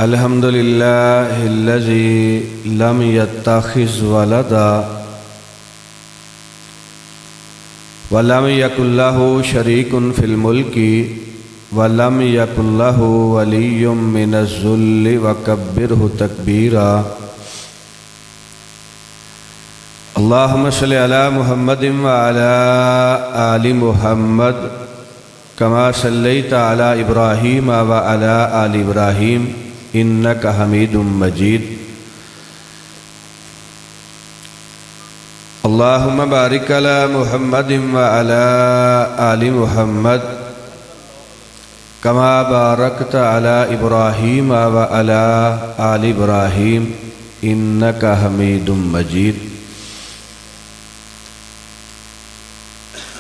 अल्हम्दुलिल्लाहिल्लज़ी lump यत्तखिज़ वलदा वलम यकुल लहू शरीकुन fill मुल्की वलम यकुल लहू वलिय्युम मिनज़्ज़ुल्लि वकब्बिरहु तकबीरा। अल्लाहुम्मा सल्लि अला मुहम्मदिन व अला आलि मुहम्मद कमा सल्लैता अला इब्राहीम व अला आलि इब्राहीम इन्नका हमीदुम मजीद। अल्लाहुम्मा बारिक अला मुहम्मदिन व अला आलि मुहम्मद कमा बारकता अला इब्राहीम व अला आलि इब्राहीम इन्नका हमीदुम मजीद।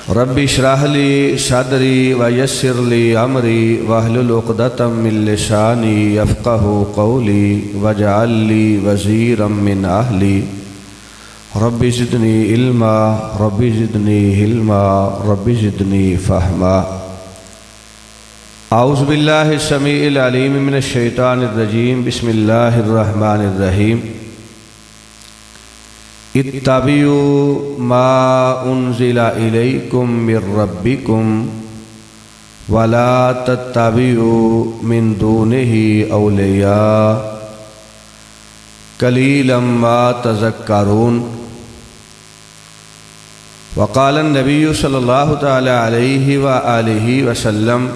रब्बि इश्रह ली सदरी व यस्सिर ली अमरी वहलुल उक़दतम मिन लिसानी यफ़क़हू क़ौली वजअल ली वज़ीरम मिन अहली रब्बि ज़िदनी इल्मा रब्बि ज़िदनी हिल्मा रब्बि ज़िदनी फ़हमा। औज़ु बिल्लाहि समीइल अलीम मिनश शैतानिर रजीम बिस्मिल्लाहिर रहमानिर रहीम। इत्तबिऊ मा उन्ज़िला इलैकुम मिर रब्बिकुम वला तत्तबिऊ मिन दूनिही औलिया कलीलन मा तज़क्करून। वक़ाल नबिय्यु सल्लल्लाहु तआला अलैहि व आलिहि वसल्लम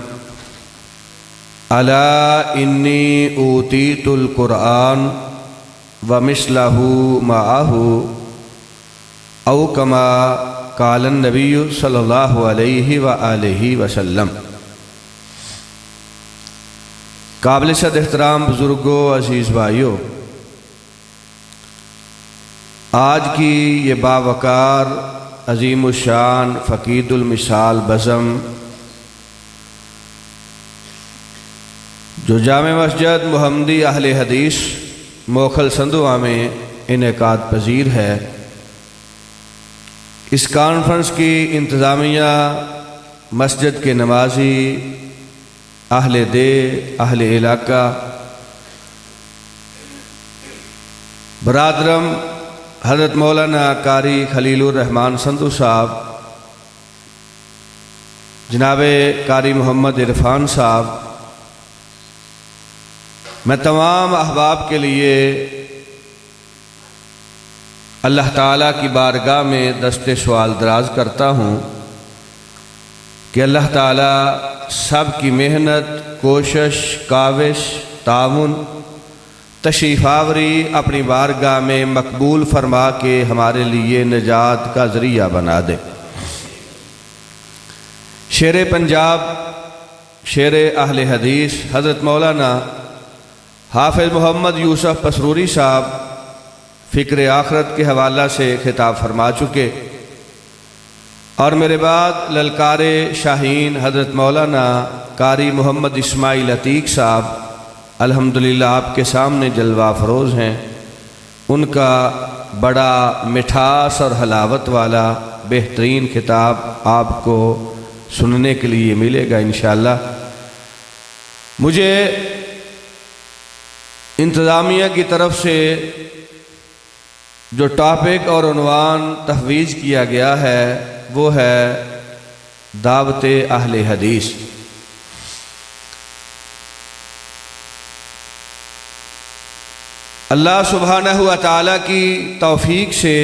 अला इन्नी ऊतीतुल कुरआन व मिस्लहु मअहु औ कमा क़ाल नबिय्यु सल्लल्लाहु अलैहि व आलिहि वसल्लम। काबिल सद एहतराम बुज़ुर्गों, अज़ीज़ भाइयों, आज की ये बावकार अज़ीमुश्शान फ़क़ीदुल मिसाल बज़म जो जामे मस्जिद मुहम्मदी अहले हदीस मोखल संधुआ में इनेकाद पजीर है, इस कॉन्फ्रेंस की इंतज़ामिया मस्जिद के नमाजी अहले दे अहले इलाका बरादरम हज़रत मौलाना कारी खलीलुर रहमान संधू साहब, जनाबे कारी मोहम्मद इरफान साहब, मैं तमाम अहबाब के लिए अल्लाह ताला की बारगाह में दस्ते सवाल दराज करता हूँ कि अल्लाह ताला सब की मेहनत, कोशिश, काविश, ताउन, तशरीफ़ावरी अपनी बारगाह में मकबूल फरमा के हमारे लिए निजात का ज़रिया बना दे। शेर पंजाब, शेर अहले हदीस हज़रत मौलाना हाफिज़ मोहम्मद यूसुफ पसरूरी साहब फ़िक्र आखरत के हवाला से खिताब फरमा चुके और मेरे बाद ललकारे शाहीन हज़रत मौलाना कारी मोहम्मद इस्माइल अतीक साहब अल्हम्दुलिल्लाह आपके सामने जलवा फरोज़ हैं। उनका बड़ा मिठास और हलावत वाला बेहतरीन खिताब आपको सुनने के लिए मिलेगा इंशाअल्लाह। मुझे इंतज़ामिया की तरफ से जो टॉपिक और उन्वान तफवीज़ किया गया है वो है दावत अहले हदीस। अल्लाह सुब्हानहु व तआला की तौफ़ीक़ से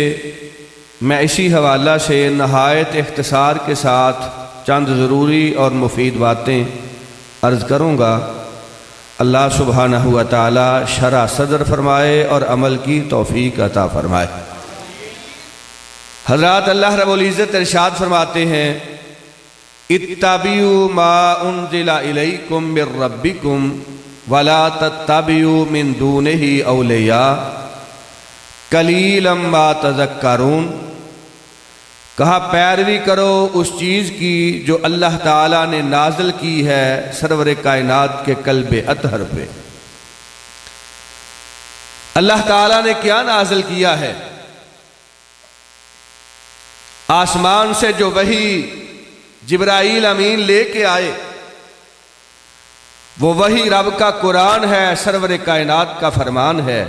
मैं इसी हवाला से नहायत इख्तिसार के साथ चंद ज़रूरी और मुफीद बातें अर्ज़ करूँगा। अल्लाह सुब्हानहु व तआला शरह सदर फरमाए और अमल की तौफ़ीक़ अता फरमाए। हज़रात अल्लाह रब्बुल इज़्ज़त इरशाद फरमाते हैं, इत्तबिऊ मा उन्ज़िला इलैकुम मिर रब्बिकुम वला तत्तबिऊ मिन दूनिही औलिया कलीलन मा तज़क्करून। कहा पैरवी करो उस चीज़ की जो अल्लाह ताला ने नाजिल की है सरवर कायनात के कल्बे अतहर पे। अल्लाह ताला ने क्या नाजिल किया है? आसमान से जो वही जिब्राईल अमीन लेके आए वो वही रब का कुरान है, सरवर कायनात का फरमान है,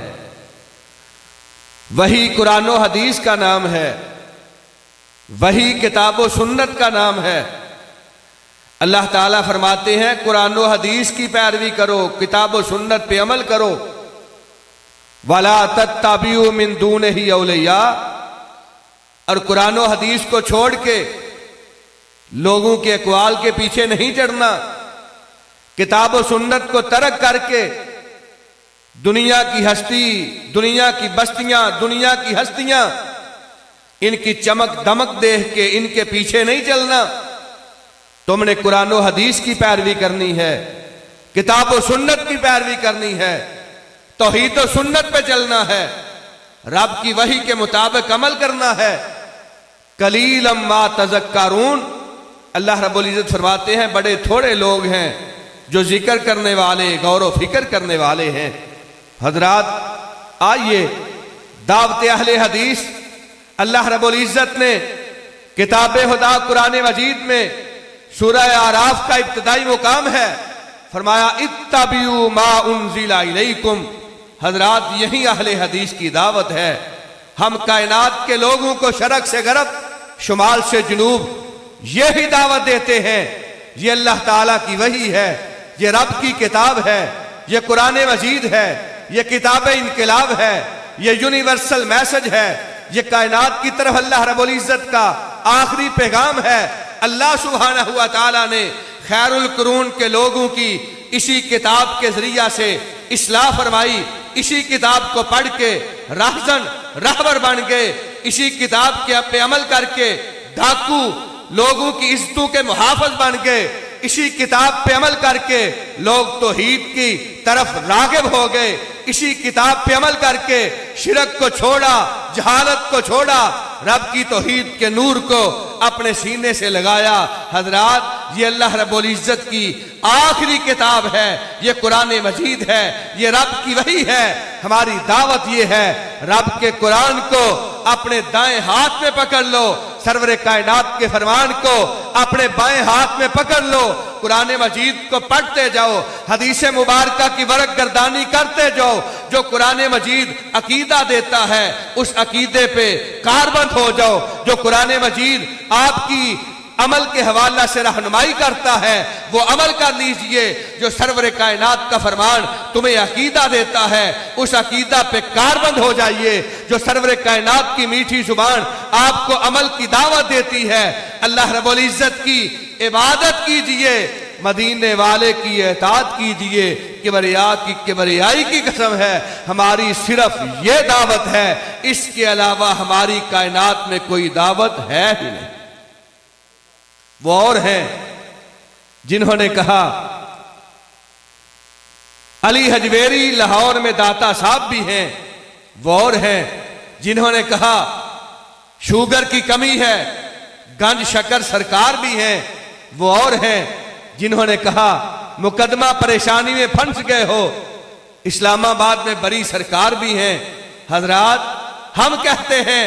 वही कुरान व हदीस का नाम है, वही किताब व सुन्नत का नाम है। अल्लाह ताला फरमाते हैं कुरान व हदीस की पैरवी करो, किताब व सुन्नत पे अमल करो। वला तत्ताबिउ मिन दूनिही औलिया, और कुरान व हदीस को छोड़ के लोगों के अक़वाल के पीछे नहीं चढ़ना। किताब व सुन्नत को तर्क करके दुनिया की हस्ती, दुनिया की बस्तियां, दुनिया की हस्तियां, इनकी चमक दमक देख के इनके पीछे नहीं चलना। तुमने कुरान व हदीस की पैरवी करनी है, किताब व सुन्नत की पैरवी करनी है, तौहीद व सुन्नत पे चलना है, रब की वही के मुताबिक अमल करना है। कलीलम मा तज़क्करून, अल्लाह रब्बुल इज़्ज़त फरमाते हैं बड़े थोड़े लोग हैं जो जिक्र करने वाले, गौर व फिक्र करने वाले हैं। हजरात आइए दावत अहले हदीस, अल्लाह रब्बुल इज़्ज़त ने किताब खुदा कुरान मजीद में सूरह आराफ का इब्तिदाई मुकाम है, फरमाया इत्तबिउ मा उन्ज़िला इलैकुम। हजरात यही अहले हदीस की दावत है। हम कायनात के लोगों को शरक से गरब, शुमाल से जुनूब यही दावत देते हैं। ये अल्लाह ताला की वही है, ये रब की किताब है, ये कुरान मजीद है, ये किताब इनकलाब है, ये यूनिवर्सल मैसेज है, ये कायनात की तरफ अल्लाह रब्बुल इज़्ज़त का आखिरी पैगाम है। अल्लाह सुब्हानहू व तआला ने खैरुल कुरून के लोगों की इसी किताब के जरिया से इस्लाह फरमाई। इसी किताब को पढ़ के राहजन रहबर बन गए, इसी किताब के पे अमल करके डाकू लोगों की इज्जतों के मुहाफिज बन गए। इसी किताब पे अमल करके लोग तौहीद की तरफ रागिब हो गए। इसी किताब पे अमल करके शिरक को छोड़ा, जहालत को छोड़ा, रब की तौहीद के नूर को अपने सीने से लगाया। हजरात ये अल्लाह रब्बुल इज़्ज़त की आखिरी किताब है, ये कुरान मजीद है, ये रब की वही है। हमारी दावत ये है रब के कुरान को अपने दाएं हाथ में पकड़ लो, सरवर कायनात के फरमान को अपने बाएं हाथ में पकड़ लो, कुरान मजीद को पढ़ते जाओ, हदीस मुबारका की वरक गर्दानी करते जाओ। जो कुरान मजीद अकीदा देता है उस अकीदे पे कारबंद हो जाओ। जो कुरान मजीद आपकी अमल के हवाला से रहनुमाई करता है वो अमल कर लीजिए। जो सरवर कायनात का फरमान तुम्हें अकीदा देता है उस अकीदा पे कारबंद हो जाइए। जो सरवर कायनात की मीठी जुबान आपको अमल की दावत देती है, अल्लाह रब्बुल इज़्ज़त की इबादत कीजिए, मदीने वाले की एताअत कीजिए। किबरियाई की कसम है हमारी सिर्फ ये दावत है, इसके अलावा हमारी कायनात में कोई दावत है ही नहीं। वो और हैं जिन्होंने कहा, अली हजवेरी लाहौर में दाता साहब भी हैं। वो और हैं जिन्होंने कहा शुगर की कमी है, गंज शक्कर सरकार भी हैं। वो और हैं जिन्होंने कहा मुकदमा परेशानी में फंस गए हो, इस्लामाबाद में बड़ी सरकार भी हैं। हजरात हम कहते हैं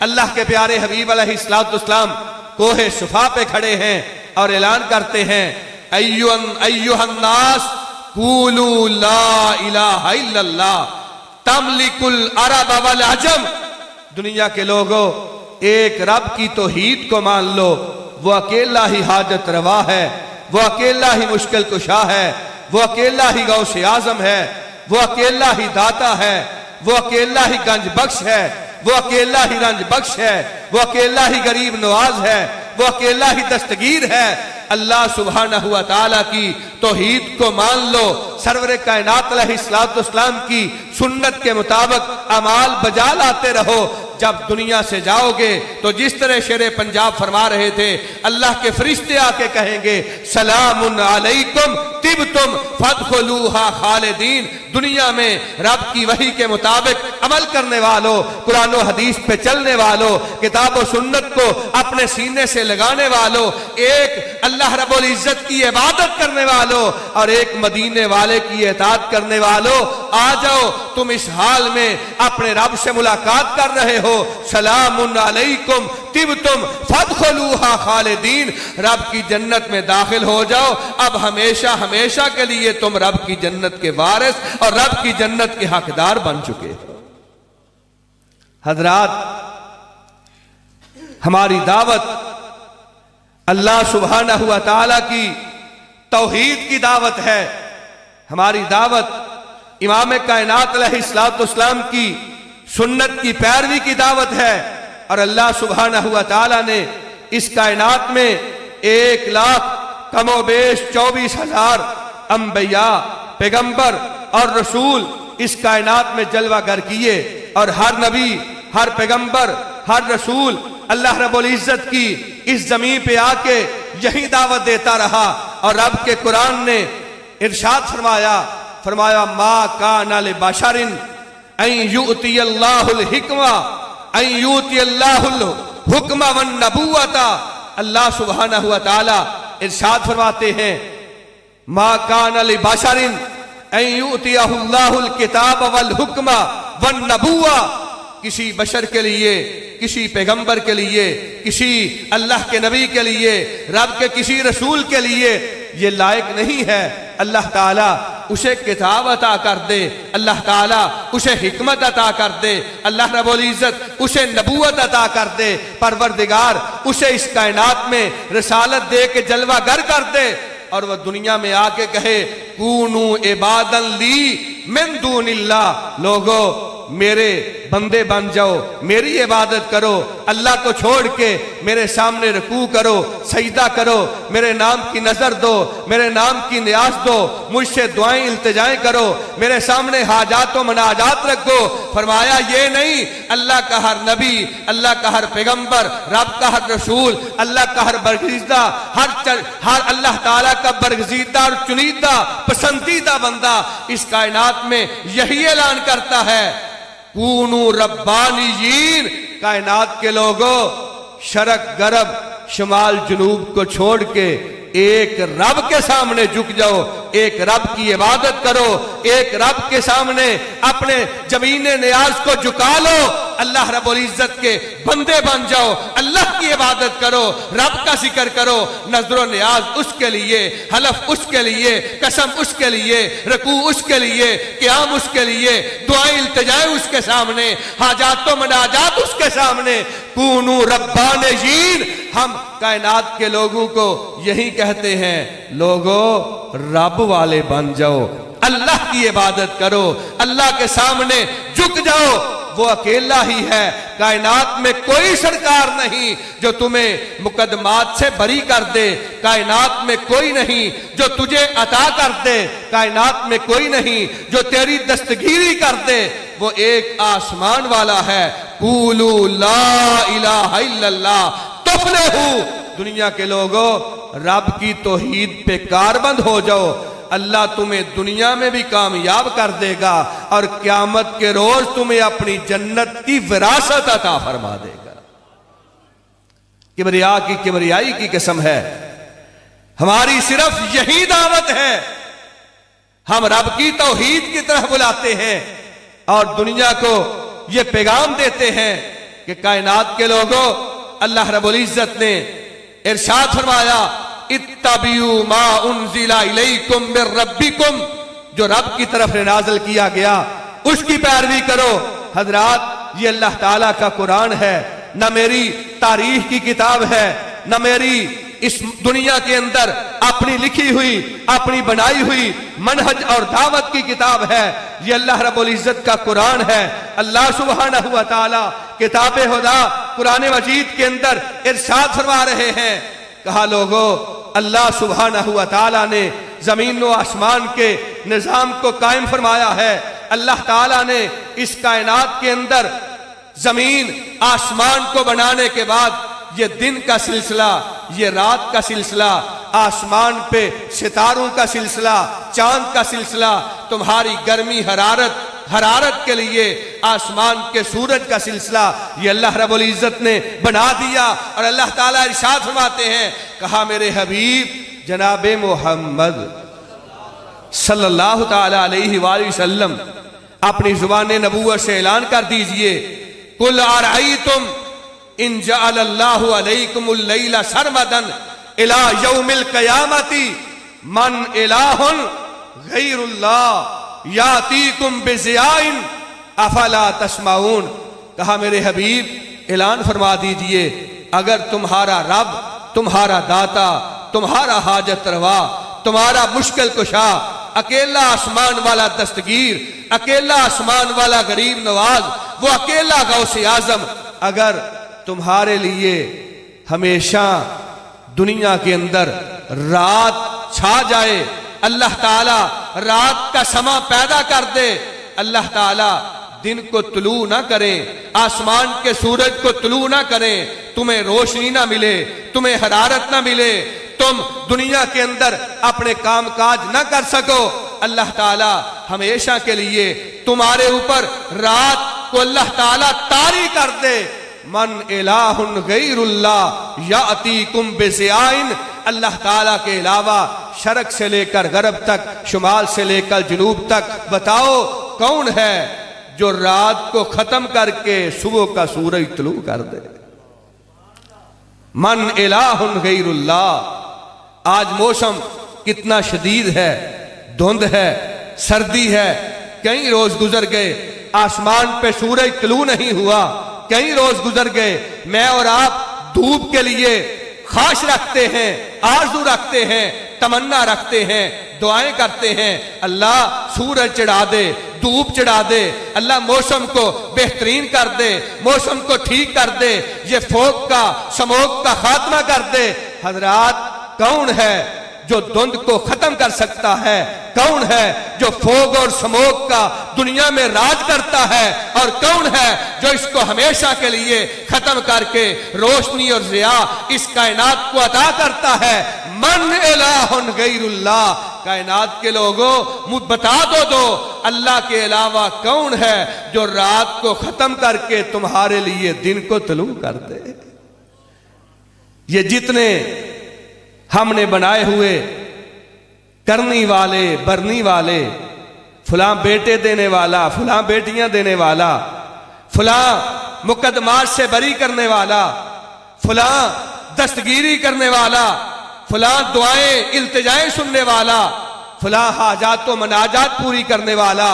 अल्लाह के प्यारे हबीब अलैहिस्सलाम कोहे सुफा पे खड़े हैं और ऐलान करते हैं अय्युहन्नास कूलू ला इलाहा इल्लल्लाह तमलिकुल अरब वल अजम। दुनिया के लोगों एक रब की तौहीद को मान लो, वो अकेला ही हाजत रवा है, वो अकेला ही मुश्किल कुशा है, वो अकेला ही गौसे आजम है, वो अकेला ही दाता है, वो अकेला ही गंज बख्श है, वो अकेला ही रंज बख्श है, वो अकेला ही गरीब नवाज है, वो अकेला ही दस्तगीर है। अल्लाह सुब्हानहू व तआला की तौहीद को मान लो, सरवर कायनात अलैहिस्सलाम की सुन्नत के मुताबिक अमाल बजा लाते रहो। जब दुनिया से जाओगे तो जिस तरह शेरे पंजाब फरमा रहे थे, अल्लाह के फरिश्ते आके कहेंगे सलामुन अलैकुम तिबतुम फदखुलूहा खालिदीन। दुनिया में रब की वही के मुताबिक अमल करने वालों, कुरान व हदीस पे चलने वालों, किताब व सुन्नत को अपने सीने से लगाने वालों, एक अल्लाह रब्बुल इज़्ज़त की इबादत करने वालों और एक मदीने वाले की इताअत करने वालों, आ जाओ तुम इस हाल में अपने रब से मुलाकात कर रहे हो। सलामुन अलैकुम तिबतुम फदखुलूहा खालिदीन, रब की जन्नत में दाखिल हो जाओ, अब हमेशा हमेशा के लिए तुम रब की जन्नत के वारिस और रब की जन्नत के हकदार बन चुके हो। हजरात, हमारी दावत अल्लाह सुब्हानहू व तआला की तौहीद की दावत है। हमारी दावत इमाम कायनात अलैहिस्सलाम की सुन्नत की पैरवी की दावत है। और अल्लाह सुब्हानहू व तआला ने इस कायनात में 1,00,000 कमोबेश 24,000 अंबिया, पैगंबर और रसूल इस कायनात में जलवागर किए। और हर नबी, हर पैगंबर, हर रसूल अल्लाह रब्बुल इज्जत की इस जमीन पे आके यही दावत देता रहा। और रब के कुरान ने इरशाद फरमाया मा काना लिबशरिन अन युतियल्लाहुल हिकमा अन युतियल्लाहुल हुक्मा वन नबुव्वता। अल्लाह सुब्हानहू व तआला इरशाद फरमाते हैं मा काना लिबशरिन अन युतियहुल्लाहुल किताब वल हुक्मा वन नबुव्वा। किसी बशर के लिए, किसी पैगंबर के लिए, किसी अल्लाह के नबी के लिए, रब के किसी रसूल के लिए ये लायक नहीं है अल्लाह ताला उसे किताब अता कर दे, अल्लाह ताला उसे हिकमत अता कर दे, अल्लाह रब्बुल इज्जत उसे नबूवत अता कर दे, परवरदिगार उसे इस कायनात में रिसालत दे के जलवागर कर दे और वह दुनिया में आके कहे कूनू इबादन ली मिन दूनिल्लाह, लोगो मेरे बंदे बन जाओ, मेरी इबादत करो, अल्लाह को छोड़ के मेरे सामने रुकू करो, सजदा करो, मेरे नाम की नजर दो, मेरे नाम की नियाज दो, मुझसे दुआएं इल्तिजाएं करो, मेरे सामने हाजात व मनाजात रखो। फरमाया ये नहीं, अल्लाह का हर नबी, अल्लाह का हर पैगंबर, रब का हर रसूल, अल्लाह का हर बरगजीदा, हर अल्लाह ताला का बरगजीदा और चुनीदा पसंदीदा बंदा इस कायनात में यही ऐलान करता है कूनू रब्बानियीन। कायनात के लोगों, शरक गरब शुमाल जुनूब को छोड़ के एक रब के सामने झुक जाओ, एक रब की इबादत करो, एक रब के सामने अपने जमीने नियाज को झुका लो, अल्लाह रब्बुल इज्जत के बंदे बन जाओ, अल्लाह की इबादत करो, रब का जिक्र करो, नजरो नियाज उसके लिए, हलफ उसके लिए, कसम उसके लिए, रकू उसके लिए, क़याम उसके लिए, दुआएं इल्तिजाएं उसके सामने, हाजात व मनाजात उसके सामने। कूनू रब्बानियीन, हम कायनात के लोगों को यही कहते हैं, लोगों रब वाले बन जाओ, अल्लाह की इबादत करो, अल्लाह के सामने झुक जाओ, वो अकेला ही है। कायनात में कोई सरकार नहीं जो तुम्हें मुकदमात से बरी कर दे, कायनात में कोई नहीं जो तुझे अता कर दे, कायनात में कोई नहीं जो तेरी दस्तगीरी कर दे, वो एक आसमान वाला है। कूलू ला इलाहा इल्लल्लाह तुफ्लिहू। दुनिया के लोगों, रब की तौहीद पे कारबंद हो जाओ, अल्लाह तुम्हें दुनिया में भी कामयाब कर देगा और क़यामत के रोज तुम्हें अपनी जन्नत की विरासत अता फरमा देगा। किबरिया की किबरियाई की कसम है, हमारी सिर्फ यही दावत है। हम रब की तौहीद की तरफ बुलाते हैं और दुनिया को यह पैगाम देते हैं कि कायनात के लोगों, अल्लाह रब्बुल इज्जत ने इरशाद फरमाया इत्तबियू मा उन्जिला इलैकुम मिर रब्बिकुम, जो रब की तरफ से नाज़िल किया गया उसकी पैरवी करो। हजरात, ये अल्लाह ताला का कुरान है, न मेरी तारीख की किताब है, न मेरी इस दुनिया के अंदर अपनी लिखी हुई, अपनी बनाई हुई मनहज और दावत की किताब है। ये अल्लाह रब्बुल इज्जत का कुरान है। अल्लाह सुब्हानहू व तआला किताब हुदा कुरान मजीद के अंदर इरशाद फरमा रहे हैं, कहा लोगों, अल्लाह सुब्हानहू व तआला ने जमीन व आसमान के निजाम को कायम फरमाया है। अल्लाह ताला ने इस कायनात के अंदर जमीन आसमान को बनाने के बाद ये दिन का सिलसिला, ये रात का सिलसिला, आसमान पे सितारों का सिलसिला, चांद का सिलसिला, तुम्हारी गर्मी हरारत के लिए आसमान के सूरज का सिलसिला, ये अल्लाह रब्बुल इज्जत ने बना दिया। और अल्लाह ताला इरशाद फरमाते हैं, कहा मेरे हबीब जनाबे मोहम्मद सल्लल्लाहु ताला अलैहि वसल्लम अपनी जुबान नबूवत से ऐलान कर दीजिए, कुल अरअयतुम इन जअलल्लाहु अलैकुमुल लैला सरमदन इला यौमिल क़यामती मन इलाहुन गैरुल्लाह यातीकुम बिज़ियाइन अफला तस्माऊन। कहा मेरे हबीब ऐलान फरमा दीजिए, अगर तुम्हारा रब, तुम्हारा दाता, तुम्हारा हाजत रवा, तुम्हारा मुश्किल कुशा, अकेला आसमान वाला दस्तगीर, अकेला आसमान वाला गरीब नवाज, वो अकेला गौसे आजम अगर तुम्हारे लिए हमेशा दुनिया के अंदर रात छा जाए, अल्लाह ताला रात का समा पैदा कर दे, अल्लाह ताला दिन को तुलू ना करें, आसमान के सूरज को तुलू ना करें, तुम्हें रोशनी ना मिले, तुम्हें हरारत ना मिले, तुम दुनिया के अंदर अपने काम काज ना कर सको, अल्लाह ताला हमेशा के लिए तुम्हारे ऊपर रात को अल्लाह ताला तारी कर दे। मन इलाहुन गैरुल्लाह यातीकुम बिज़ियाइन, अल्लाह ताला के अलावा शरक से लेकर गरब तक, शुमाल से लेकर जनूब तक, बताओ कौन है जो रात को खत्म करके सुबह का सूरज तुलू कर दे। मन इलाहुन गैरुल्लाह। आज मौसम कितना शदीद है, धुंध है, सर्दी है, कई रोज गुजर गए, आसमान पे सूरज तुलू नहीं हुआ, कई रोज गुजर गए। मैं और आप धूप के लिए ख्वाहिश रखते हैं, आरज़ू रखते हैं, तमन्ना रखते हैं, दुआएं करते हैं, अल्लाह सूरज चढ़ा दे, धूप चढ़ा दे, अल्लाह मौसम को बेहतरीन कर दे, मौसम को ठीक कर दे, ये फोक का समोक का खात्मा कर दे। हजरात, कौन है जो धुंध को खत्म कर सकता है? कौन है जो फोग और स्मोक का दुनिया में राज करता है? और कौन है जो इसको हमेशा के लिए खत्म करके रोशनी और जिया इस कायनात को अता करता है? मन इलाहुन गैरुल्लाह। कायनात के लोगों, मुझ बता दो अल्लाह के अलावा कौन है जो रात को खत्म करके तुम्हारे लिए दिन को तुलू कर दे? ये जितने हमने बनाए हुए करनी वाले, बरनी वाले, फुला बेटे देने वाला, फुला बेटियां देने वाला, फुला मुकदमात से बरी करने वाला, फुला दस्तगीरी करने वाला, फुला दुआएं इल्तिजाएं सुनने वाला, फुला हाजात व मनाजात पूरी करने वाला,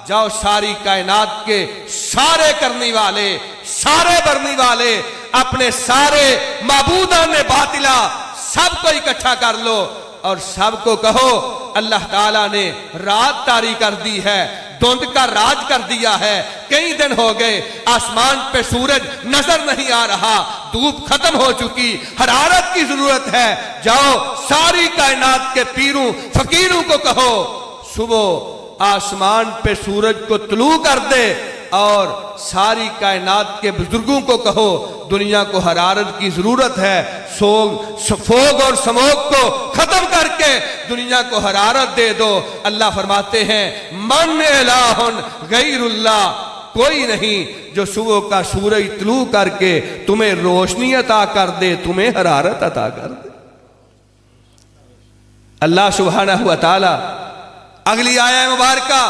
जाओ सारी कायनात के सारे करने वाले, सारे बरनी वाले, अपने सारे माबूदान ने बातिला सबको इकट्ठा कर लो और सबको कहो अल्लाह ताला ने रात तारी कर दी है, धुंध का राज कर दिया है, कई दिन हो गए आसमान पे सूरज नजर नहीं आ रहा, धूप खत्म हो चुकी, हरारत की जरूरत है। जाओ सारी कायनात के पीरों फकीरों को कहो सुबह आसमान पे सूरज को तुलू कर दे, और सारी कायनात के बुजुर्गों को कहो दुनिया को हरारत की जरूरत है, फोग और समोग को खत्म करके दुनिया को हरारत दे दो। अल्लाह फरमाते हैं मन इलाहुन गैरुल्लाह, कोई नहीं जो सुबह का सूरज तुलू करके तुम्हें रोशनी अता कर दे, तुम्हें हरारत अता कर दे। अल्लाह सुब्हानहु व तआला अगली आया मुबारका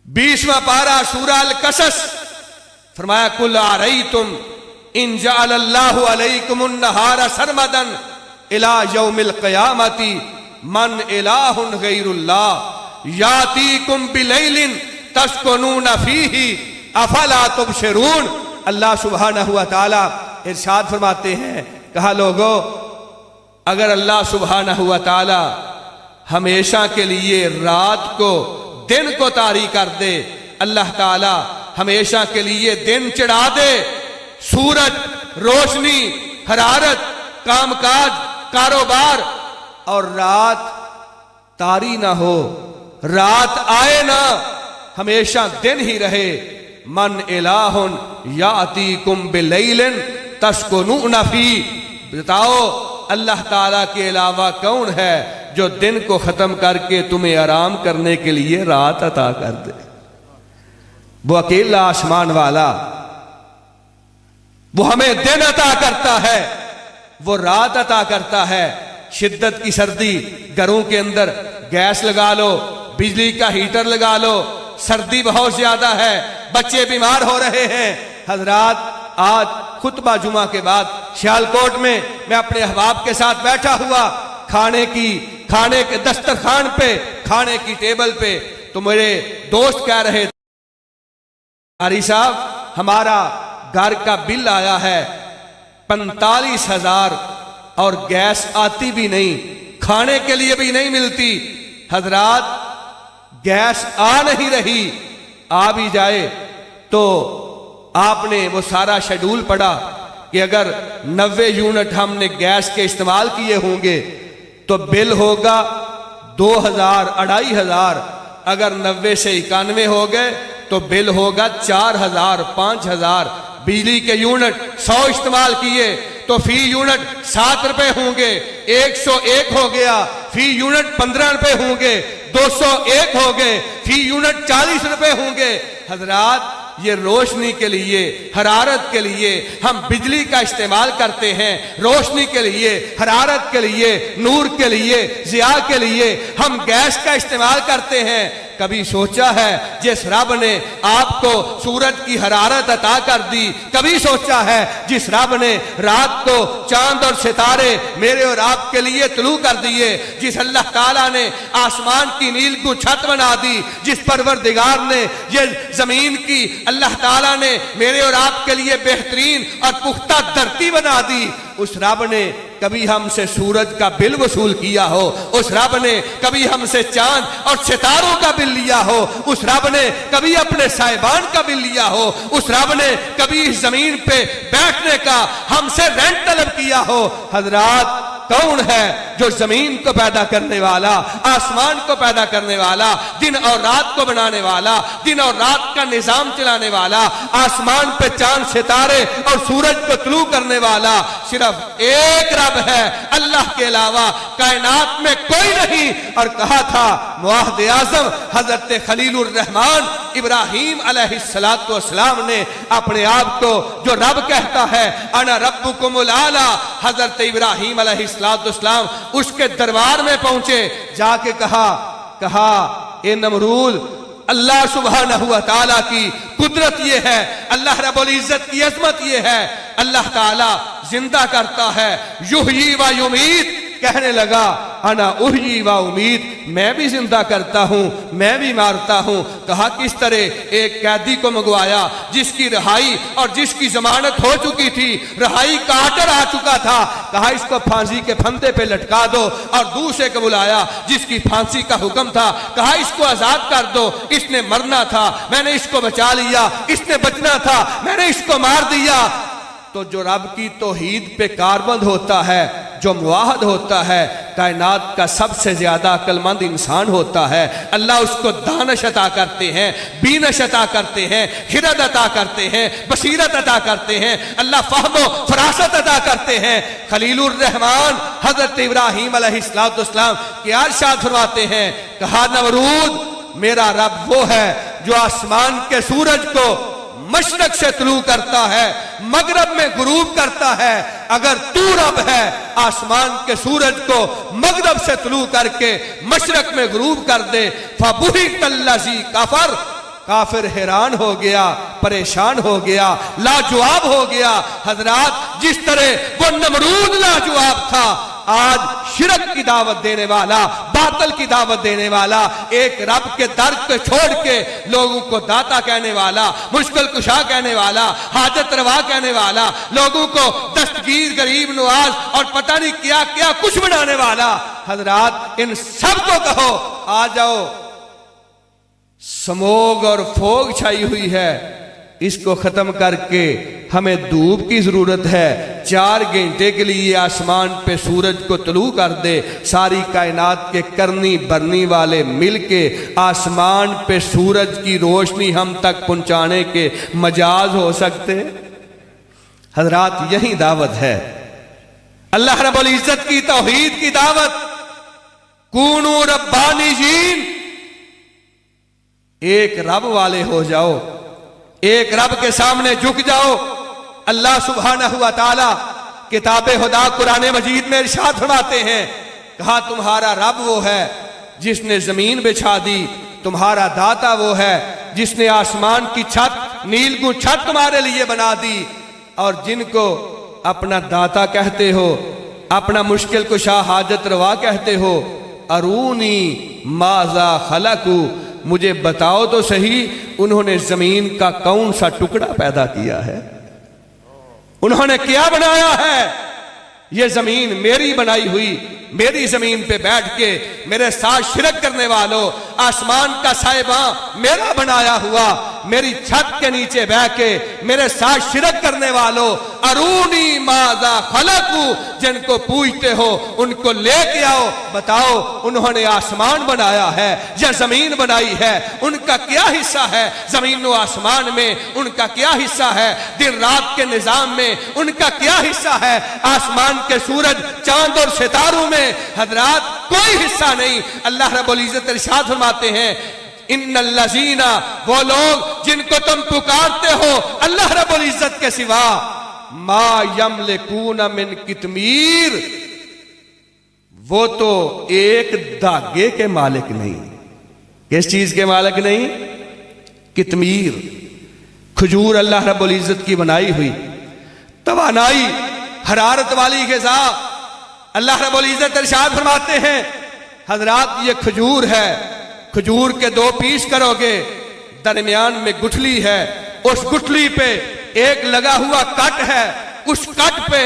20वां पारा सूरा अल कसस फरमाया कुल आ रही तुम इन जअलल्लाहु अलैकुमुन नहारा सरमदन इला यौमिल क़यामती मन इलाहुन गैरुल्लाह यातीकुम बिलैलिन तस्कुनून फीही अफला तुबशिरून। अल्लाह सुब्हानहु व तआला इरशाद फरमाते हैं, कहा लोगो अगर अल्लाह सुब्हानहु व तआला हमेशा के लिए रात को दिन को तारी कर दे, अल्लाह ताला हमेशा के लिए दिन चढ़ा दे, सूरज, रोशनी, हरारत, कामकाज, कारोबार, और रात तारी ना हो, रात आए ना, हमेशा दिन ही रहे। मन इलाहुन यातीकुम बिलैलिन तस्कुनून फी। बताओ अल्लाह ताला के अलावा कौन है जो दिन को खत्म करके तुम्हें आराम करने के लिए रात अता कर दे? वो अकेला आसमान वाला, वो हमें दिन अता करता है, वो रात अता करता है। शिद्दत की सर्दी, घरों के अंदर गैस लगा लो, बिजली का हीटर लगा लो, सर्दी बहुत ज्यादा है, बच्चे बीमार हो रहे हैं। हजरात आज खुतबा जुमा के बाद सियालकोट में मैं अपने अहबाब के साथ बैठा हुआ खाने के दस्तरखान पे, खाने की टेबल पे, तो मेरे दोस्त कह रहे थे, कारी साहब हमारा घर का बिल आया है 45,000 और गैस आती भी नहीं, खाने के लिए भी नहीं मिलती। हजरात गैस आ नहीं रही, आ भी जाए तो आपने वो सारा शेड्यूल पढ़ा कि अगर 90 यूनिट हमने गैस के इस्तेमाल किए होंगे तो बिल होगा 2,000 2,500। अगर 90 से 91 हो गए तो बिल होगा 4,000 5,000। बिजली के यूनिट 100 इस्तेमाल किए तो फी यूनिट 7 रुपए होंगे, 101 हो गया, फी यूनिट 15 रुपए होंगे, 201 हो गए, फी यूनिट 40 रुपए होंगे। हजरात ये रोशनी के लिए, हरारत के लिए हम बिजली का इस्तेमाल करते हैं, रोशनी के लिए, हरारत के लिए, नूर के लिए, जिया के लिए हम गैस का इस्तेमाल करते हैं। कभी सोचा है जिस रब ने आपको सूरज की हरारत अता कर दी, कभी सोचा है जिस रब ने रात को चांद और सितारे मेरे और आपके लिए तुलू कर दिए, जिस अल्लाह ताला ने आसमान की नील को छत बना दी, जिस परवरदिगार ने ये जमीन की अल्लाह ताला ने मेरे और आपके लिए बेहतरीन और पुख्ता धरती बना दी, उस रब ने कभी हमसे सूरज का बिल वसूल किया हो, उस रब ने कभी हमसे चांद और सितारों का बिल लिया हो, उस रब ने कभी अपने साहिबान का बिल लिया हो, उस रब ने कभी इस जमीन पे बैठने का हमसे रेंट तलब किया हो। हजरात कौन है जो जमीन को पैदा करने वाला, आसमान को पैदा करने वाला, दिन और रात को बनाने वाला, दिन और रात का निजाम चलाने वाला, आसमान पे चांद सितारे और सूरज को तुलू करने वाला सिर्फ एक रब है, अल्लाह के अलावा कायनात में कोई नहीं। और कहा था मुआहद आजम हजरत खलीलुर रहमान इब्राहीम अलैहिस्सलातु वस्सलाम ने अपने आप को जो रब कहता है, अना रब्बुकुमुल आला, हजरत इब्राहीम अलैहिस्सलातु वस्सलाम उसके दरबार में पहुंचे, जाके कहा ए नमरूद, अल्लाह सुब्हानहु व तआला की कुदरत ये है, अल्लाह रब्बुल इज्जत की अजमत ये है, अल्लाह ताला जिंदा करता है, युहयी व युमीत। कहने लगा अना उहयी व उमीत, मैं भी जिंदा करता हूं, मैं भी मारता हूं। कहा किस तरह? एक कैदी को मंगवाया जिसकी रिहाई और जिसकी जमानत हो चुकी थी, रिहाई का आर्डर आ चुका था, कहा इसको फांसी के फंदे पे लटका दो। और दूसरे को बुलाया जिसकी फांसी का हुक्म था, कहा इसको आजाद कर दो, इसने मरना था, मैंने इसको बचा लिया, इसने बचना था, मैंने इसको मार दिया। तो जो रब की तौहीद पे कारबंद होता है, जो मुआहद होता है, कायनात का सबसे ज्यादा अक्लमंद इंसान होता है, अल्लाह उसको दानिश अता करते हैं, बीनश अता करते हैं, हिरद अता करते हैं, बसीरत अता करते हैं, अल्लाह फहमो फरासत अता करते हैं। खलीलुर रहमान हजरत इब्राहीम अलैहिस्सलातु वस्सलाम क्या इरशाद फरमाते हैं? कहा नमरूद, मेरा रब वो है जो आसमान के सूरज को मशरक से तुलू करता है, मगरब में गुरूब करता है। अगर तू रब है, आसमान के सूरज को मगरब से तुलू करके मशरक में गुरूब कर दे, फबुहितल्लज़ी कफर, काफिर हैरान हो गया, परेशान हो गया, लाजवाब हो गया। हजरात जिस तरह वो नमरूद लाजवाब था, आज शिरक की दावत देने वाला, बातल की दावत देने वाला, एक रब के दर को छोड़ के लोगों को दाता कहने वाला, मुश्किल कुशा कहने वाला, हाजत रवा कहने वाला, लोगों को दस्तगीर, गरीब नवाज और पता नहीं क्या क्या कुछ बनाने वाला। हजरात इन सबको कहो आ जाओ, स्मोग और फोग छाई हुई है, इसको खत्म करके हमें धूप की जरूरत है। 4 घंटे के लिए आसमान पे सूरज को तुलू कर दे, सारी कायनात के करनी भरनी वाले मिलके आसमान पे सूरज की रोशनी हम तक पहुंचाने के मजाज हो सकते। हजरात यही दावत है, अल्लाह रब्बुल इज्जत की तौहीद की दावत। कूनू रब्बानीजीन, एक रब वाले हो जाओ, एक रब के सामने झुक जाओ। अल्लाह सुब्हानहु व तआला किताबे खुदा कुरान मजीद में इरशाद फरमाते हैं, कहा तुम्हारा रब वो है जिसने जमीन बिछा दी, तुम्हारा दाता वो है जिसने आसमान की छत, नील को छत तुम्हारे लिए बना दी। और जिनको अपना दाता कहते हो, अपना मुश्किल कुशा हाजत रवा कहते हो, अरूनी माजा खलकू, मुझे बताओ तो सही उन्होंने जमीन का कौन सा टुकड़ा पैदा किया है, उन्होंने क्या बनाया है। ये जमीन मेरी बनाई हुई, मेरी जमीन पे बैठ के मेरे साथ शिरक करने वालों, आसमान का साहिबा मेरा बनाया हुआ, मेरी छत के नीचे बह के मेरे साथ शिरक करने वालों, अरूनी माजा खलकू, जिनको पूछते हो उनको लेके आओ, बताओ उन्होंने आसमान बनाया है या जमीन बनाई है, उनका क्या हिस्सा है जमीन व आसमान में, उनका क्या हिस्सा है दिन रात के निजाम में, उनका क्या हिस्सा है आसमान के सूरज चांद और सितारों में। हजरात कोई हिस्सा नहीं। अल्लाह रब्बुल इज्जत इरशाद फरमाते हैं, इन्नल्लज़ीना, वो लोग जिनको तुम पुकारते हो अल्लाह रब्बुल इज्जत के सिवा, मा यमलिकून मिन कितमीर, वो तो एक धागे के मालिक नहीं। किस चीज के मालिक नहीं? कितमीर, खजूर अल्लाह रब्बुल इज्जत की बनाई हुई, तवानाई, हरारत वाली ग़िज़ा। अल्लाह रब्बुल इज्जत इरशाद फरमाते हैं, हजरात ये खजूर है, खजूर के 2 पीस करोगे, दरमियान में गुठली है, उस गुठली पे एक लगा हुआ कट है, उस कट पे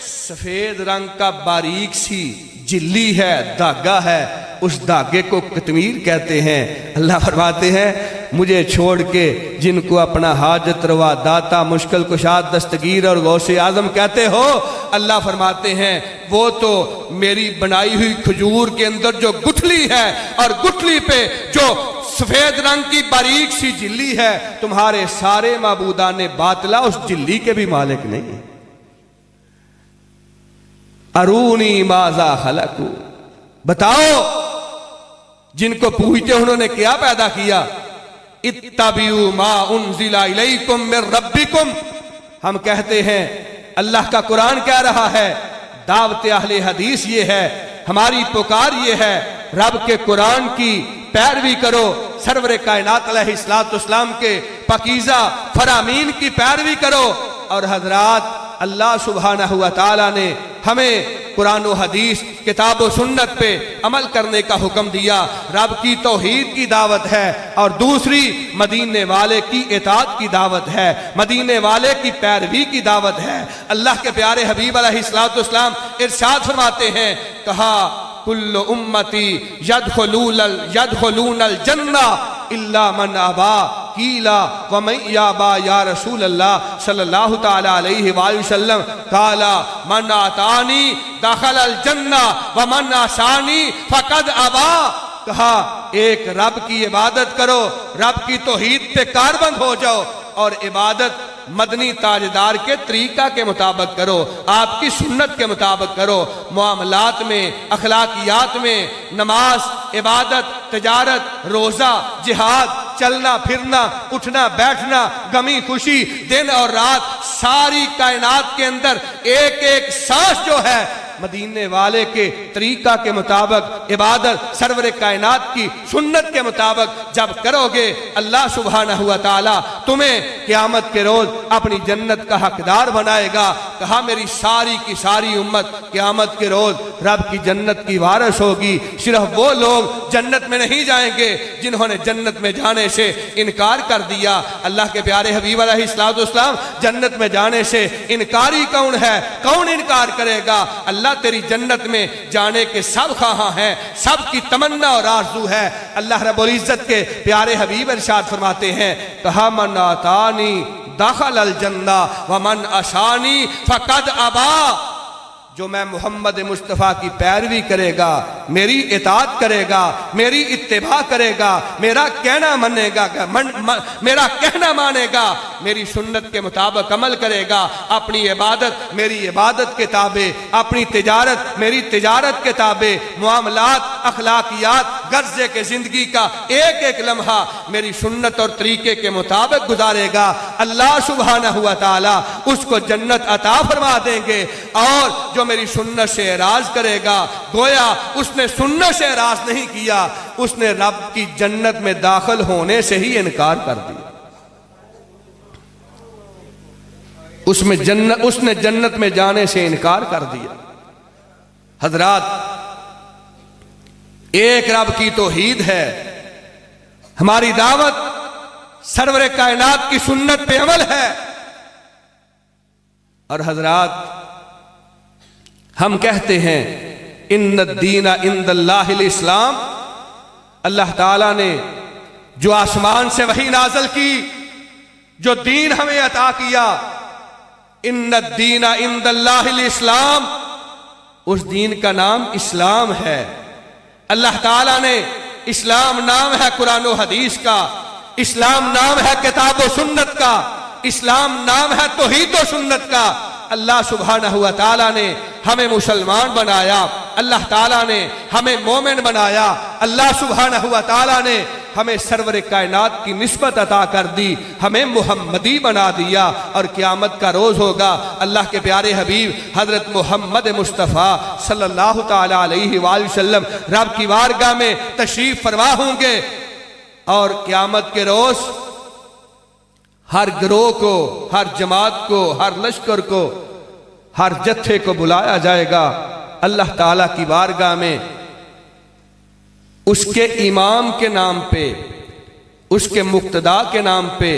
सफेद रंग का बारीक सी जिल्ली है, धागा है, उस धागे को कितमीर कहते हैं। अल्लाह फरमाते हैं, मुझे छोड़ के जिनको अपना हाजत रवा, दाता, मुश्किल कुशाद, दस्तगीर और गौसे आजम कहते हो, अल्लाह फरमाते हैं वो तो मेरी बनाई हुई खजूर के अंदर जो गुठली है और गुठली पे जो सफेद रंग की बारीक सी जिल्ली है, तुम्हारे सारे माबूदाने बातला उस जिल्ली के भी मालिक नहीं। अरूनी माजा खलकू, बताओ जिनको पूछते उन्होंने क्या पैदा किया। इत्तबिउ मा उन्जिला इलैकुम मिर रब्बिकुम, हम कहते हैं अल्लाह का कुरान कह रहा है, दावत अहले हदीस ये है, हमारी पुकार ये है, रब के कुरान की पैरवी करो, सरवर कायनात अलैहिस्सलाम के पाकीज़ा फरामीन की पैरवी करो। और हजरात अल्लाह सुब्हानहू व तआला ने हमें कुरान व हदीस, किताब व सुन्नत पे अमल करने का हुक्म दिया। रब की तौहीद की दावत है और दूसरी मदीने वाले की इताअत की दावत है, मदीने वाले की पैरवी की दावत है। अल्लाह के प्यारे हबीब अलैहिस्सलाम इरशाद फरमाते हैं, कहा कुल्लु उम्मती यदखुलूनल जन्ना इल्ला मन अबा, कीला व मन याबा या रसूल अल्लाह सल्लल्लाहु तआला अलैहि वसल्लम, काला मन आतानी दखलल जन्ना व मन आसानी फकद अबा। कहा एक रब की इबादत करो, रब की तौहीद पे कारबंद हो जाओ और इबादत मदनी ताजदार के तरीका के मुताबिक करो, आपकी सुन्नत के मुताबिक करो। मामलात में, अखलाकियात में, नमाज, इबादत, तिजारत, रोजा, जिहाद, चलना फिरना, उठना बैठना, गमी खुशी, दिन और रात, सारी कायनात के अंदर एक एक सांस जो है मदीने वाले के तरीका के मुताबिक, इबादत सरवर कायनात की सुन्नत के मुताबिक जब करोगे, अल्लाह सुब्हानहू व तआला तुम्हें क़यामत के रोज अपनी जन्नत का हकदार बनाएगा। कहा मेरी सारी की सारी उम्मत क़यामत के रोज रब की जन्नत की वारिस होगी। सिर्फ वो लोग जन्नत में नहीं जाएंगे जिन्होंने जन्नत में जाने से इनकार कर दिया। अल्लाह के प्यारे हबीब अलैहिस्सलाम जन्नत में जाने से इनकारी कौन है? कौन इनकार करेगा? अल्लाह तेरी जन्नत में जाने के सब ख़्वाह हैं, सब की तमन्ना और आरज़ू है। अल्लाह रब्बुल इज्जत के प्यारे हबीब इरशाद फरमाते हैं, कहा मन आतानी दखलल जन्ना व मन असानी फकद अबा। जो मैं मोहम्मद मुस्तफ़ा की पैरवी करेगा, मेरी इताअत करेगा, मेरी इत्तिबा करेगा, मेरा कहना मानेगा, मेरा कहना मानेगा, मेरी सुन्नत के मुताबिक अमल करेगा, अपनी इबादत मेरी इबादत के ताबे, अपनी तिजारत मेरी तिजारत के ताबे, मामलात, अखलाकियात, गर्ज़े के जिंदगी का एक एक लम्हा मेरी सुन्नत और तरीके के मुताबिक गुजारेगा, अल्लाह सुब्हानहू व तआला उसको जन्नत अता फरमा देंगे। और जो मेरी सुन्नत से एराज करेगा, गोया उसने सुन्नत से एराज नहीं किया, उसने रब की जन्नत में दाखिल होने से ही इनकार कर दिया। उसने जन्नत में जाने से इनकार कर दिया। हजरात, एक रब की तौहीद है, हमारी दावत सरवरे कायनात की सुन्नत पे अमल है। और हजरात, हम कहते हैं इन्न दीना इंदल्लाहिल इस्लाम, अल्लाह ताला ने जो आसमान से वही नाज़िल की, जो दीन हमें अता किया, इन्न दीना इंदल्लाहिल इस्लाम, उस दीन का नाम इस्लाम है। अल्लाह ताला ने इस्लाम नाम है कुरान और हदीस का, इस्लाम नाम है किताब और सुन्नत का, इस्लाम नाम है तौहीद और सुन्नत का। अल्लाह सुब्हानहू व तआला ने हमें मुसलमान बनाया, अल्लाह ताला ने हमें मोमिन बनाया, अल्लाह सुब्हानहू व तआला ने हमें सरवर कायनात की निस्बत अता कर दी, हमें मुहम्मदी बना दिया। और क़यामत का रोज़ होगा, अल्लाह के प्यारे हबीब हज़रत मोहम्मद मुस्तफ़ा सल्लल्लाहु ताला अलैहि वसल्लम रब की बारगाह में तशरीफ़ फरमा होंगे। और क़यामत के रोज़ हर गिरोह को, हर जमात को, हर लश्कर को, हर जत्थे को बुलाया जाएगा अल्लाह ताला की बारगाह में, उसके इमाम के नाम पे, उसके मुक्तदा के नाम पे,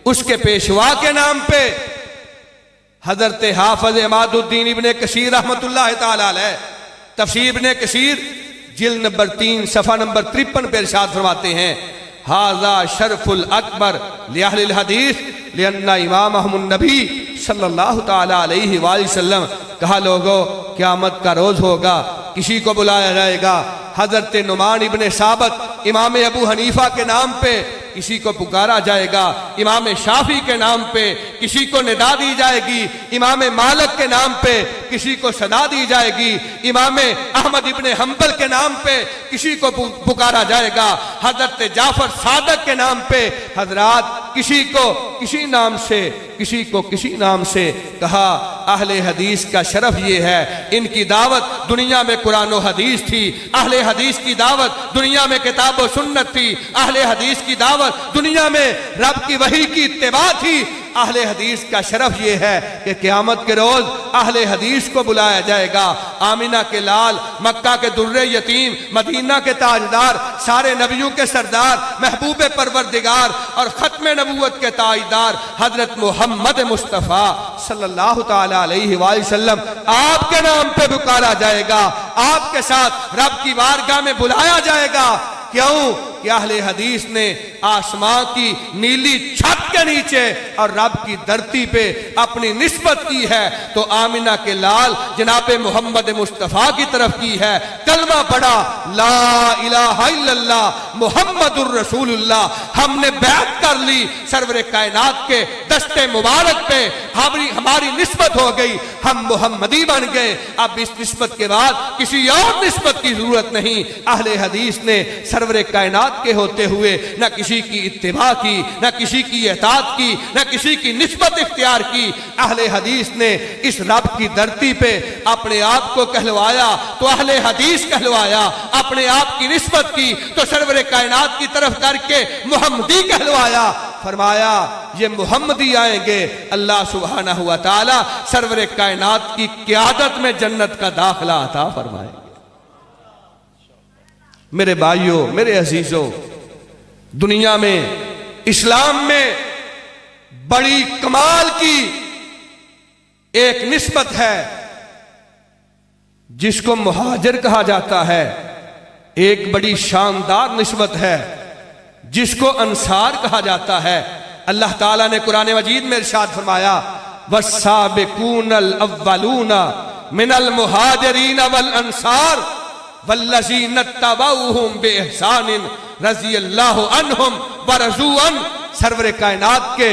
उसके पेशवा के नाम पे। हजरत हाफिज इमादुद्दीन इब्ने कसीर रहमतुल्लाह ताला अलैह तफसीर इब्ने कसीर जिल्द नंबर 3 सफ़ा नंबर 53 पे इरशाद फरमाते हैं, हाजा शरफुल अकबर लिअहलिल हदीस लिअन्ना इमामहुमुन नबी सल्लल्लाहु ताला अलैहि वसल्लम। कहा लोगों, क़यामत का रोज़ होगा, किसी को बुलाया जाएगा हजरत नुमान इब्ने साबत इमाम अबू हनीफा के नाम पे, किसी को पुकारा जाएगा इमाम शाफी के नाम पे, किसी को निदा दी जाएगी इमाम मालिक के नाम पे, किसी को सदा दी जाएगी इमाम अहमद इब्ने हम्बल के नाम पे, किसी को पुकारा जाएगा हजरत जाफर सादक के नाम पे। हजरात, किसी को किसी नाम से, किसी को किसी नाम से। कहा अहले हदीस का शरफ ये है, इनकी दावत दुनिया में कुरान और हदीस थी, अहले हदीस की दावत दुनिया में किताब और सुन्नत थी, अहले हदीस की दावत दुनिया में रब की वही की इत्तिबा थी। अहले हदीस का शरफ ये है कि क़यामत के रोज़ अहले हदीस को बुलाया जाएगा। आमिना के लाल, मक्का के दुर्रे यतीम, मदीना के ताजदार, सारे नबियों के सरदार, महबूब परवरदिगार और ख़त्म नबूवत के ताजदार हजरत मोहम्मद मुस्तफ़ा सल्लल्लाहु ताला अलैहि वसल्लम आपके नाम पे पुकारा जाएगा, आपके साथ रब की बारगाह में बुलाया जाएगा। क्यों कि अहले हदीस ने आसमां की नीली छत के नीचे और रब की धरती पे अपनी निस्बत की है, तो आमिना के लाल जनाब मोहम्मद मुस्तफ़ा की तरफ की है। कलमा पढ़ा ला इलाहा इल्लल्लाह मुहम्मदुर रसूलुल्लाह, हमने बैत कर ली सरवरे कायनात के दस्ते मुबारक पे, हमारी निस्बत हो गई, हम मुहम्मदी बन गए। अब इस निस्बत के बाद किसी और निस्बत की जरूरत नहीं। अहले हदीस ने सरवरे कायनात के होते हुए न किसी की इत्तिबा की, न किसी की इताअत की, न किसी की निस्बत इख्तियार की। अहले हदीस ने इस रब की धरती पे अपने आप को कहलवाया तो अहले हदीस कहलवाया, अपने आप की निस्बत की तो सरवरे कायनात की तरफ करके मुहम्मदी कहलवाया। फरमाया ये मुहम्मदी आएंगे, अल्लाह सुब्हानहू व तआला सरवरे कायनात की क़यादत में जन्नत का दाखिला अता फरमाएंगे। मेरे भाइयों, मेरे अजीजों, दुनिया में इस्लाम में बड़ी कमाल की एक निस्बत है जिसको मुहाजिर कहा जाता है, एक बड़ी शानदार निस्बत है जिसको अंसार कहा जाता है। अल्लाह ताला ने कुरान मजीद में इरशाद फरमाया, वस्साबिकूनल अव्वलूना मिनल मुहाजिरीन वल अंसार वल्लज़ीना तबऊहुम बिइहसानिन रज़ियल्लाहु अन्हुम व रज़ू अन। सरवरे कायनात के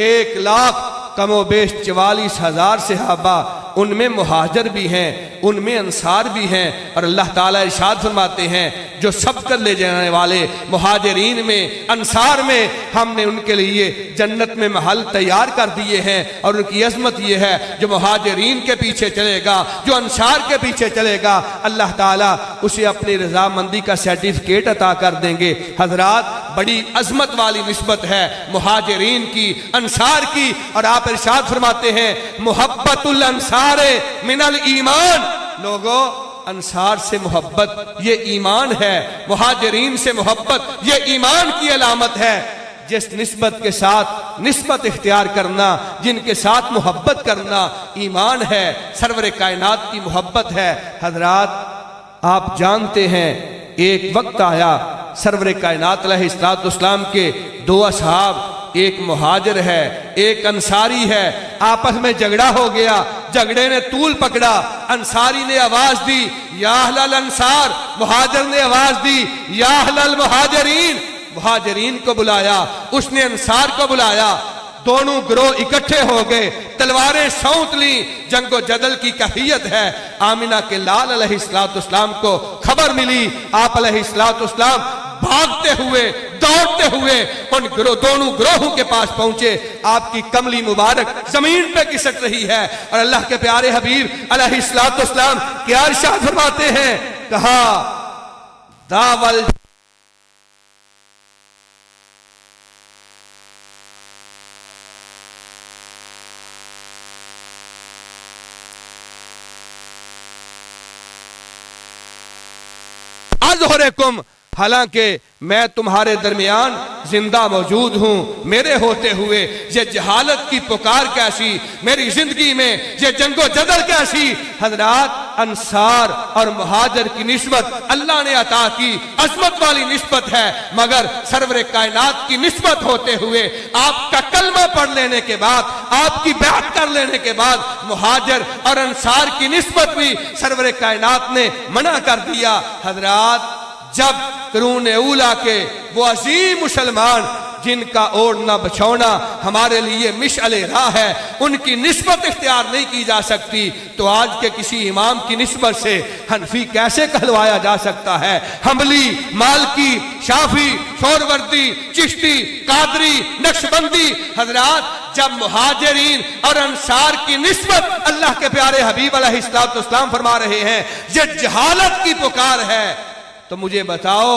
1,00,000 कमोबेश 44,000 सहाबा उनमें मुहाजिर भी हैं, उनमें अंसार भी हैं। और अल्लाह ताला इरशाद फरमाते हैं जो सब कर ले जाने वाले मुहाजिरीन में, अंसार में हमने उनके लिए जन्नत में महल तैयार कर दिए हैं। और उनकी अजमत यह है जो मुहाजिरीन के पीछे चलेगा, जो अंसार के पीछे चलेगा, अल्लाह ताला उसे अपनी रजामंदी का सर्टिफिकेट अता कर देंगे। हजरात, बड़ी अजमत वाली निस्बत है मुहाजिरीन की, अंसार की। और आप इरशाद फरमाते हैं मुहब्बतुल अंसारे मिनल ईमान, लोगों अंसार से मोहब्बत ये ईमान है, मुहाजिरीन से मोहब्बत ये ईमान की अलामत है। जिस निस्बत के साथ निस्बत इख्तियार करना, जिनके साथ मोहब्बत करना ईमान है, सरवरे कायनात की मोहब्बत है। हजरात, आप जानते हैं एक वक्त आया सरवरे कायनात अलैहिस्सलाम के दो असहाब, एक मुहाजिर है एक अंसारी है, आपस में झगड़ा हो गया। झगड़े ने तूल पकड़ा। अंसारी ने आवाज दी या अहलल अंसार, मुहाजिर ने आवाज दी या अहलल मुहाजिरीन। मुहाजिरीन को बुलाया, उसने अंसार को बुलाया। दोनों ग्रोह इकट्ठे हो गए, तलवारें सौंत ली। जंगो जदल की कैफियत है। आमिना के लाल अलैहिस्सलाम को खबर मिली। आप अलैहिस्सलाम भागते हुए, दौड़ते हुए उन दोनों ग्रोहों के पास पहुंचे। आपकी कमली मुबारक जमीन पे खिसक रही है और अल्लाह के प्यारे हबीब अलैहिस्सलाम क्या इरशाद फरमाते हैं, कहा दावल अज़हरकुम, हालांकि मैं तुम्हारे दरमियान जिंदा मौजूद हूं। मेरे होते हुए ये जहालत की पुकार कैसी, मेरी जिंदगी में ये जंगो जदल कैसी। हजरात, अंसार और मुहाजिर की निस्बत अल्लाह ने अता की, अजमत वाली निस्बत है। मगर सरवरे कायनात की निस्बत होते हुए, आपका कलमा पढ़ लेने के बाद, आपकी बैत कर लेने के बाद मुहाजिर और अंसार की निस्बत भी सरवरे कायनात ने मना कर दिया। हजरात, जब करून उला के वो अजीम मुसलमान जिनका ओढ़ना बछौना हमारे लिए मिशअले राह है, उनकी निस्बत इख्तियार नहीं की जा सकती, तो आज के किसी इमाम की निस्बत से हनफी कैसे कहलवाया जा सकता है? हम्बली, मालकी, शाफी, शोरवर्दी, चिश्ती, कादरी, नक्शबंदी। हजरात, जब मुहाजिरीन और अंसार की निस्बत अल्लाह के प्यारे हबीब अलैहिस्सलाम फरमा रहे हैं ये जहालत की पुकार है, तो मुझे बताओ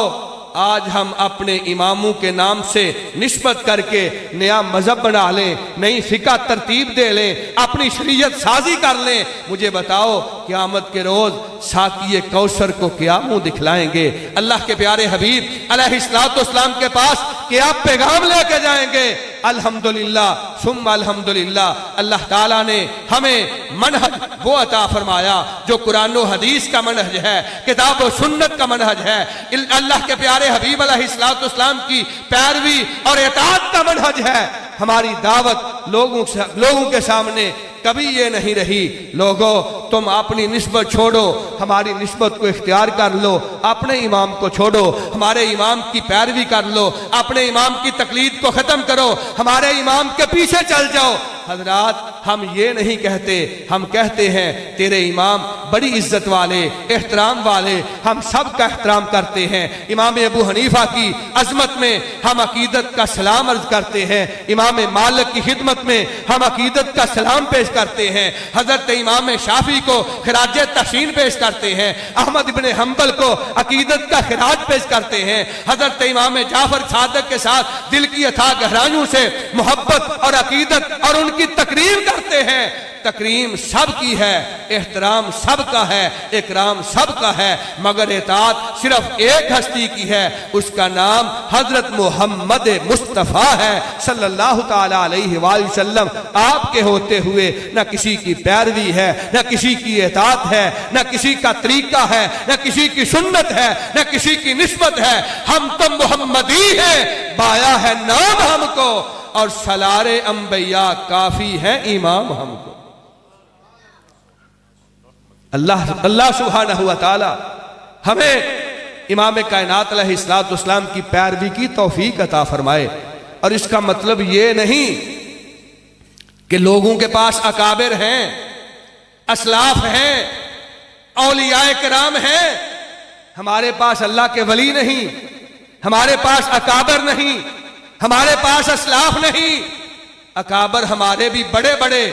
आज हम अपने इमामों के नाम से निस्बत करके नया मजहब बना लें, नई फिका तरतीब दे लें, अपनी शरीयत साजी कर लें? मुझे बताओ क़यामत के रोज साक़ी कौसर को क्या मुंह दिखलाएंगे? अल्लाह के प्यारे हबीब अलैहिस्सलाम के पास क्या पैगाम लेके जाएंगे? अल्हम्दुलिल्लाह सुम्मा अल्हम्दुलिल्लाह, अल्लाह ताला ने हमें मनहज वो अता फरमाया जो कुरान और हदीस का मनहज है, किताब और सुन्नत का मनहज है। अल्लाह के प्यारे हबीब अलैहिस्सलाम की पैरवी और इताअत का मनहज है। हमारी दावत लोगों के सामने कभी ये नहीं रही, लोगों तुम अपनी निस्बत छोड़ो, हमारी निस्बत को इख्तियार कर लो, अपने इमाम को छोड़ो, हमारे इमाम की पैरवी कर लो, अपने इमाम की तकलीद को खत्म करो, हमारे इमाम के पीछे चल जाओ। हजरात, हम ये नहीं कहते, हम कहते हैं तेरे इमाम बड़ी इज्जत वाले, एहतराम वाले, हम सब का एहतराम करते हैं। इमाम अबू हनीफा की अजमत में हम अकीदत का सलाम अर्ज करते हैं, इमाम मालिक की खिदमत में हम अकीदत का सलाम पेश करते हैं, हजरत इमाम शाफी को खिराज तहसीन पेश करते हैं, अहमद इब्ने हंबल को अकीदत का खिराज पेश करते हैं, हजरत इमाम जाफर सादिक के साथ दिल की अथाह गहराइयों से मोहब्बत और अकीदत और उनकी तकरीम करते हैं। तकरीम सबकी है, एहतराम सबका है, इकराम सबका है, मगर इताअत सिर्फ एक हस्ती की है, उसका नाम हजरत मोहम्मद मुस्तफ़ा है सल्लल्लाहु ताला अलैहि वसल्लम। आपके होते हुए न किसी की पैरवी है, न किसी की इताअत है, न किसी का तरीका है, न किसी की सुन्नत है, न किसी की निस्बत है। हम तो मोहम्मदी हैं, बाया है नाम हमको, और सलारे अंबिया काफी है इमाम हमको। अल्लाह सुब्हानहु व तआला हमें इमाम कायनात अलैहिस्सलाम की पैरवी की तौफीक अता फरमाए। और इसका मतलब ये नहीं कि लोगों के पास अकाबिर हैं, असलाफ हैं, औलियाए किराम हैं। हमारे पास अल्लाह के वली नहीं, हमारे पास अकाबर नहीं, हमारे पास असलाफ नहीं। अकाबर हमारे भी बड़े बड़े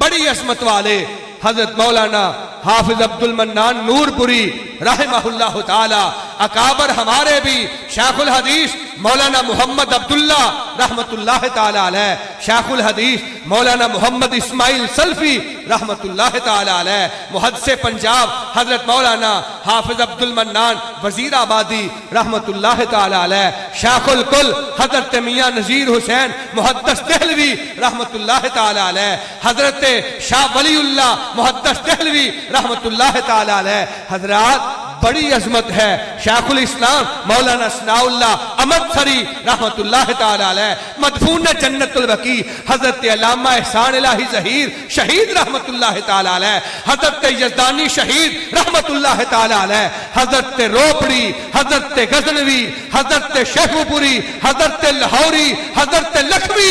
बड़ी असमत वाले हजरत मौलाना हाफिज अब्दुल मन्नान नूरपुरी रहमहुल्लाह ताला। अकाबर हमारे भी शेखुल हदीस मौलाना मोहम्मद अब्दुल्ला रहमतुल्लाह ताला अलैह, शेखुल हदीस मौलाना मोहम्मद इस्माइल सल्फी रहमतुल्लाह ताला अलैह, मुहद्दिस पंजाब हजरत मौलाना हाफिज अब्दुल मन्नान वजीराबादी रहमतुल्लाह ताला अलैह, शेखुल कुल हजरत मियां नजीर हुसैन मुहद्दिस देहलवी रहमतुल्लाह ताला अलैह, हजरत शाह वलीउल्लाह मुहद्दिस देहलवी रहमतुल्लाह ताला अलैह। हजरात बड़ी अजमत है शेखुल इस्लाम मौलाना सनाउल्लाह अहमद सरी रहमतुल्लाह ताला अलैह, मदफून जन्नतुल बकी हजरत अल्लामा एहसान इलाही ज़हीर शहीद रहमतुल्लाह ताला अलैह, हजरत यज़दानी शहीद रहमतुल्लाह ताला अलैह, हजरत रोपड़ी, हजरत गजनवी, हजरत शेखुपुरी, हजरत लाहौरी, हजरत लखवी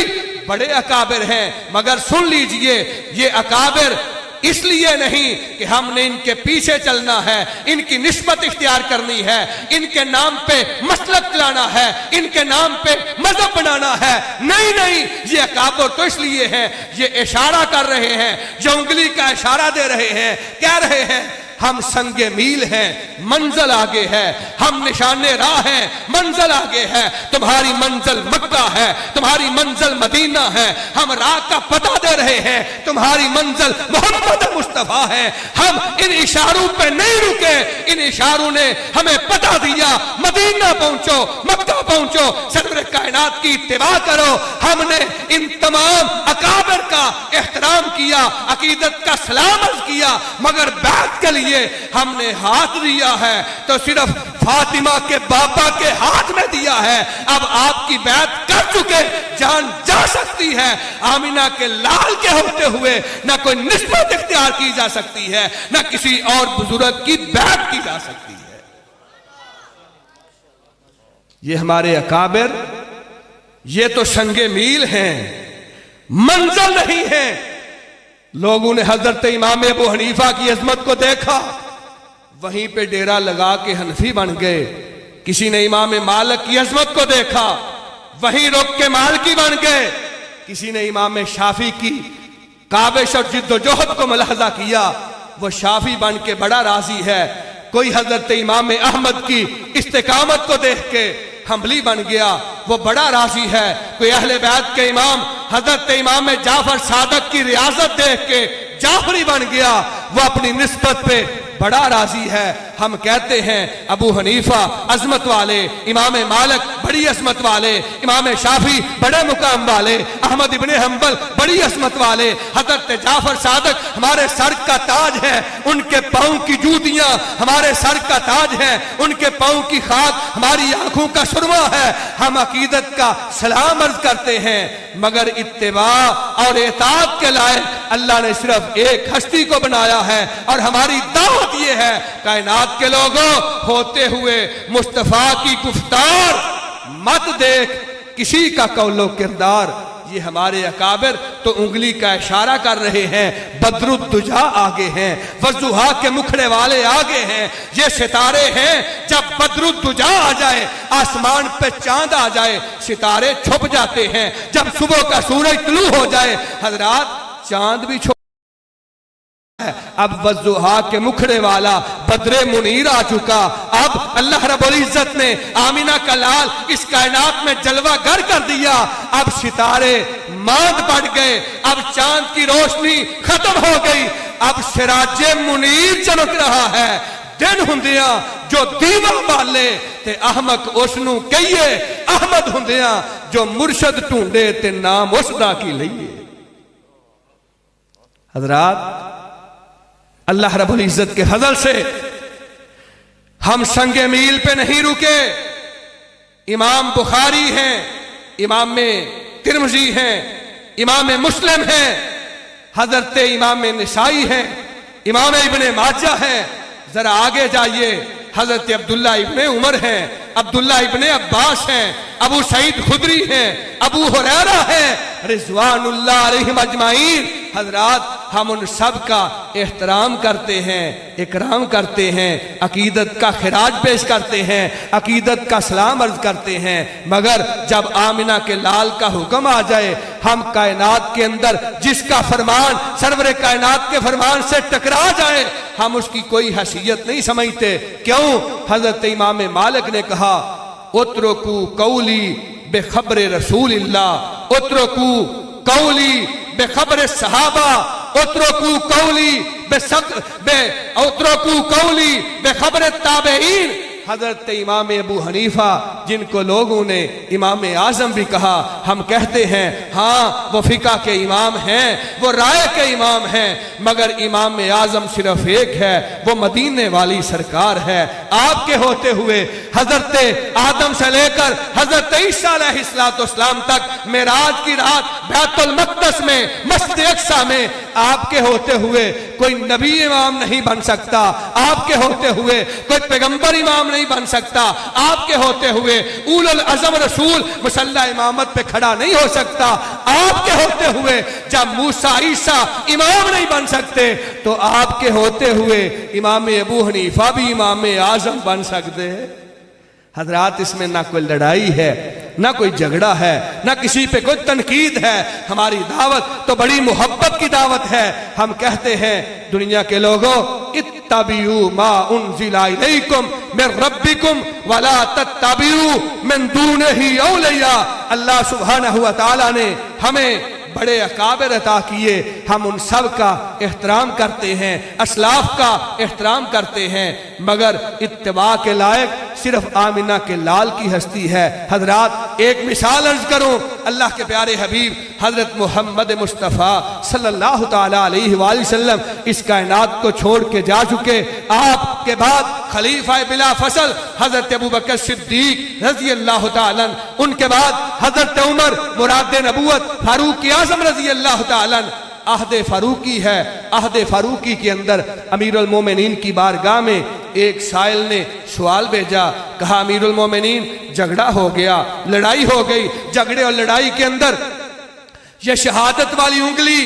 बड़े अकाबिर हैं। मगर सुन लीजिए, ये अकाबिर इसलिए नहीं कि हमने इनके पीछे चलना है, इनकी निस्बत इख्तियार करनी है, इनके नाम पे मसलक चलाना है, इनके नाम पे मजहब बनाना है। नहीं नहीं, ये अकाबर तो इसलिए है, ये इशारा कर रहे हैं, जो उंगली का इशारा दे रहे हैं, कह रहे हैं हम संगे मील हैं, मंजिल आगे है, हम निशाने राह हैं, मंजिल आगे है। तुम्हारी मंजिल मक्का है, तुम्हारी मंजिल मदीना है, हम राह का पता दे रहे हैं, तुम्हारी मंजिल मोहम्मद मुस्तफा है। हम इन इशारों पे नहीं रुके, इन इशारों ने हमें पता दिया मदीना पहुंचो, मक्का पहुंचो, सरवर कायनात की इत्तिबा करो। हमने इन तमाम अकाबर का एहतराम किया, अकीदत का सलाम अर्ज किया, मगर बैत के लिए हमने हाथ दिया है तो सिर्फ फातिमा के बाबा के हाथ में दिया है। अब आपकी बैत कर चुके, जान जा सकती है। आमिना के लाल के होते हुए ना कोई निस्बत इख्तियार की जा सकती है, ना किसी और बुजुर्ग की बैत की जा सकती है। ये हमारे अकाबिर, ये तो संगे मील हैं, मंजिल नहीं है। लोगों ने हजरत इमाम अबू हनीफा की अजमत को देखा, वहीं पे डेरा लगा के हनफी बन गए। किसी ने इमाम मालिक की अजमत को देखा, वहीं रुक के मालिकी बन गए। किसी ने इमाम शाफी की काबिश और जिद्दोजहद को मुलाहजा किया, वो शाफी बन के बड़ा राजी है। कोई हजरत इमाम अहमद की इस्तिकामत को देख के हम्बली बन गया, वो बड़ा राजी है। कोई अहले बैत के इमाम हजरत इमाम जाफर सादक की रियासत देख के जाफरी बन गया, वो अपनी निस्बत पे बड़ा राजी है। हम कहते हैं अबू हनीफा अजमत वाले, इमाम मालिक बड़ी अजमत वाले, इमाम शाफी बड़े मुकाम वाले, अहमद इब्ने हंबल बड़ी अजमत वाले, हजरत जाफर सादक हमारे सर का ताज है, उनके पांव की जूतियां हमारे सर का ताज है, उनके पांव की खाक हमारी आंखों का सुरमा है। हम अकीदत का सलाम अर्ज करते हैं, मगर इत्तिबा और इताअत के लायक अल्लाह ने सिर्फ एक हस्ती को बनाया है। और हमारी दावत ये है, कायनात के लोगों, होते हुए मुस्तफा की गुफ्तार मत देख किसी का कौलो किरदार। ये हमारे अकाबिर तो उंगली का इशारा कर रहे हैं, बदरुद्दुजा आगे हैं, वज़ुहा के मुखड़े वाले आगे हैं। ये सितारे हैं, जब बदरुद्दुजा आ जाए, आसमान पे चांद आ जाए, सितारे छुप जाते हैं। जब सुबह का सूरज तुलू हो जाए, हजरात चांद भी छुप। अब वज़ुहा के मुखड़े वाला बद्रे मुनीर आ चुका। अब अल्लाह रब्बुल इज्जत ने आमिना का लाल इस कायनात में जलवागर कर दिया। अब सितारे मांद पड़ गए, अब चांद की रोशनी खत्म हो गई, अब सिराजे मुनीर चमक रहा है। दिन हुंदिया जो दीवा बाले ते अहमक उसनू कहिए, अहमद हुंदिया जो मुर्शद ढूंढे ते नाम उसदा की लइए। हजरात, अल्लाह रब्बुल इज्जत के फजल से हम संगे मील पे नहीं रुके। इमाम बुखारी हैं, इमाम तिरमिज़ी हैं, इमाम मुस्लिम हैं, हजरत इमाम निसाई हैं, इमाम इब्ने माजा हैं। जरा आगे जाइए, हजरत अब्दुल्ला इब्ने उमर हैं, अब्दुल्ला इब्ने अब्बास हैं, अबू सईद खुदरी हैं, अबू हुरैरा हैं, रिज़वानुल्लाह अलैहिम अजमाइन। हजरात, हम उन सब का एहतराम करते हैं, इकराम करते हैं, अकीदत का खिराज पेश करते हैं, अकीदत का सलाम अर्ज करते हैं। मगर जब आमिना के लाल का हुक्म आ जाए, हम कायनात के अंदर जिसका फरमान सरवरे कायनात के फरमान से टकरा जाए, हम उसकी कोई हैसियत नहीं समझते। क्यों? हजरत इमाम मालिक ने कहा, उत्रकू कौली बेखबर रसूलिल्लाह, उत्रकू कौली बेखबर सहाबा, उत्रकू कौली उत्रकू कौली बेखबर ताबईन। हजरत इमाम अबू हनीफा, जिनको लोगों ने इमाम आजम भी कहा, हम कहते हैं हाँ वो फिका के इमाम हैं, वो राय के इमाम हैं, मगर इमाम आजम सिर्फ एक है, वो मदीने वाली सरकार है। आपके होते हुए हजरत आदम से लेकर हजरत ईसा अलैहिस्सलाम तक मेराज की रात बैतुल मक़दस में मस्जिद अक़सा में आपके होते हुए कोई नबी इमाम नहीं बन सकता, आपके होते हुए कोई पैगंबर इमाम नहीं बन सकता, आपके होते हुए उलुल अज़म रसूल मुसल्ला इमामत पे खड़ा नहीं हो सकता, आपके होते हुए जब मूसा ईसा इमाम नहीं बन सकते, तो आपके होते हुए इमाम अबू हनीफा भी इमाम आजम बन सकते हैं। हजरात, इसमें ना कोई लड़ाई है, ना कोई झगड़ा है, ना किसी पे कोई तनकीद है। हमारी दावत तो बड़ी मोहब्बत की दावत है। हम कहते हैं दुनिया के लोगों, इत्तबियू मा उन्ज़िला इलैकुम मिन रब्बिकुम वला तत्तबियू मिन दूनिही औलिया। अल्लाह सुब्हानहू व तआला ने हमें बड़े अकाबिर अता किए, हम उन सब का एहतराम करते हैं, असलाफ का एहतराम करते हैं, मगर इत्तबा के लायक सिर्फ आमिना के लाल की हस्ती है। हजरात, एक मिसाल अर्ज करूं, अल्लाह के प्यारे हबीब हजरत मोहम्मद मुस्तफ़ा सल्लल्लाहु ताला अलैहि वसल्लम इस कायनात को छोड़ के जा चुके। आपके बाद खलीफा बिला फसल हजरत अबू बकर सिद्दीक रज़ी अल्लाह ताला, उनके बाद हजरत उमर मुराद नबूवत फारूक आज़म रज़ी अल्लाह ताला। अहदे फारूकी है, अहदे फारूकी के अंदर अमीरुल मोमिनीन की बारगाह में एक साइल ने सवाल भेजा, कहा अमीरुल मोमिनीन झगड़ा हो गया, लड़ाई हो गई, झगड़े और लड़ाई के अंदर यह शहादत वाली उंगली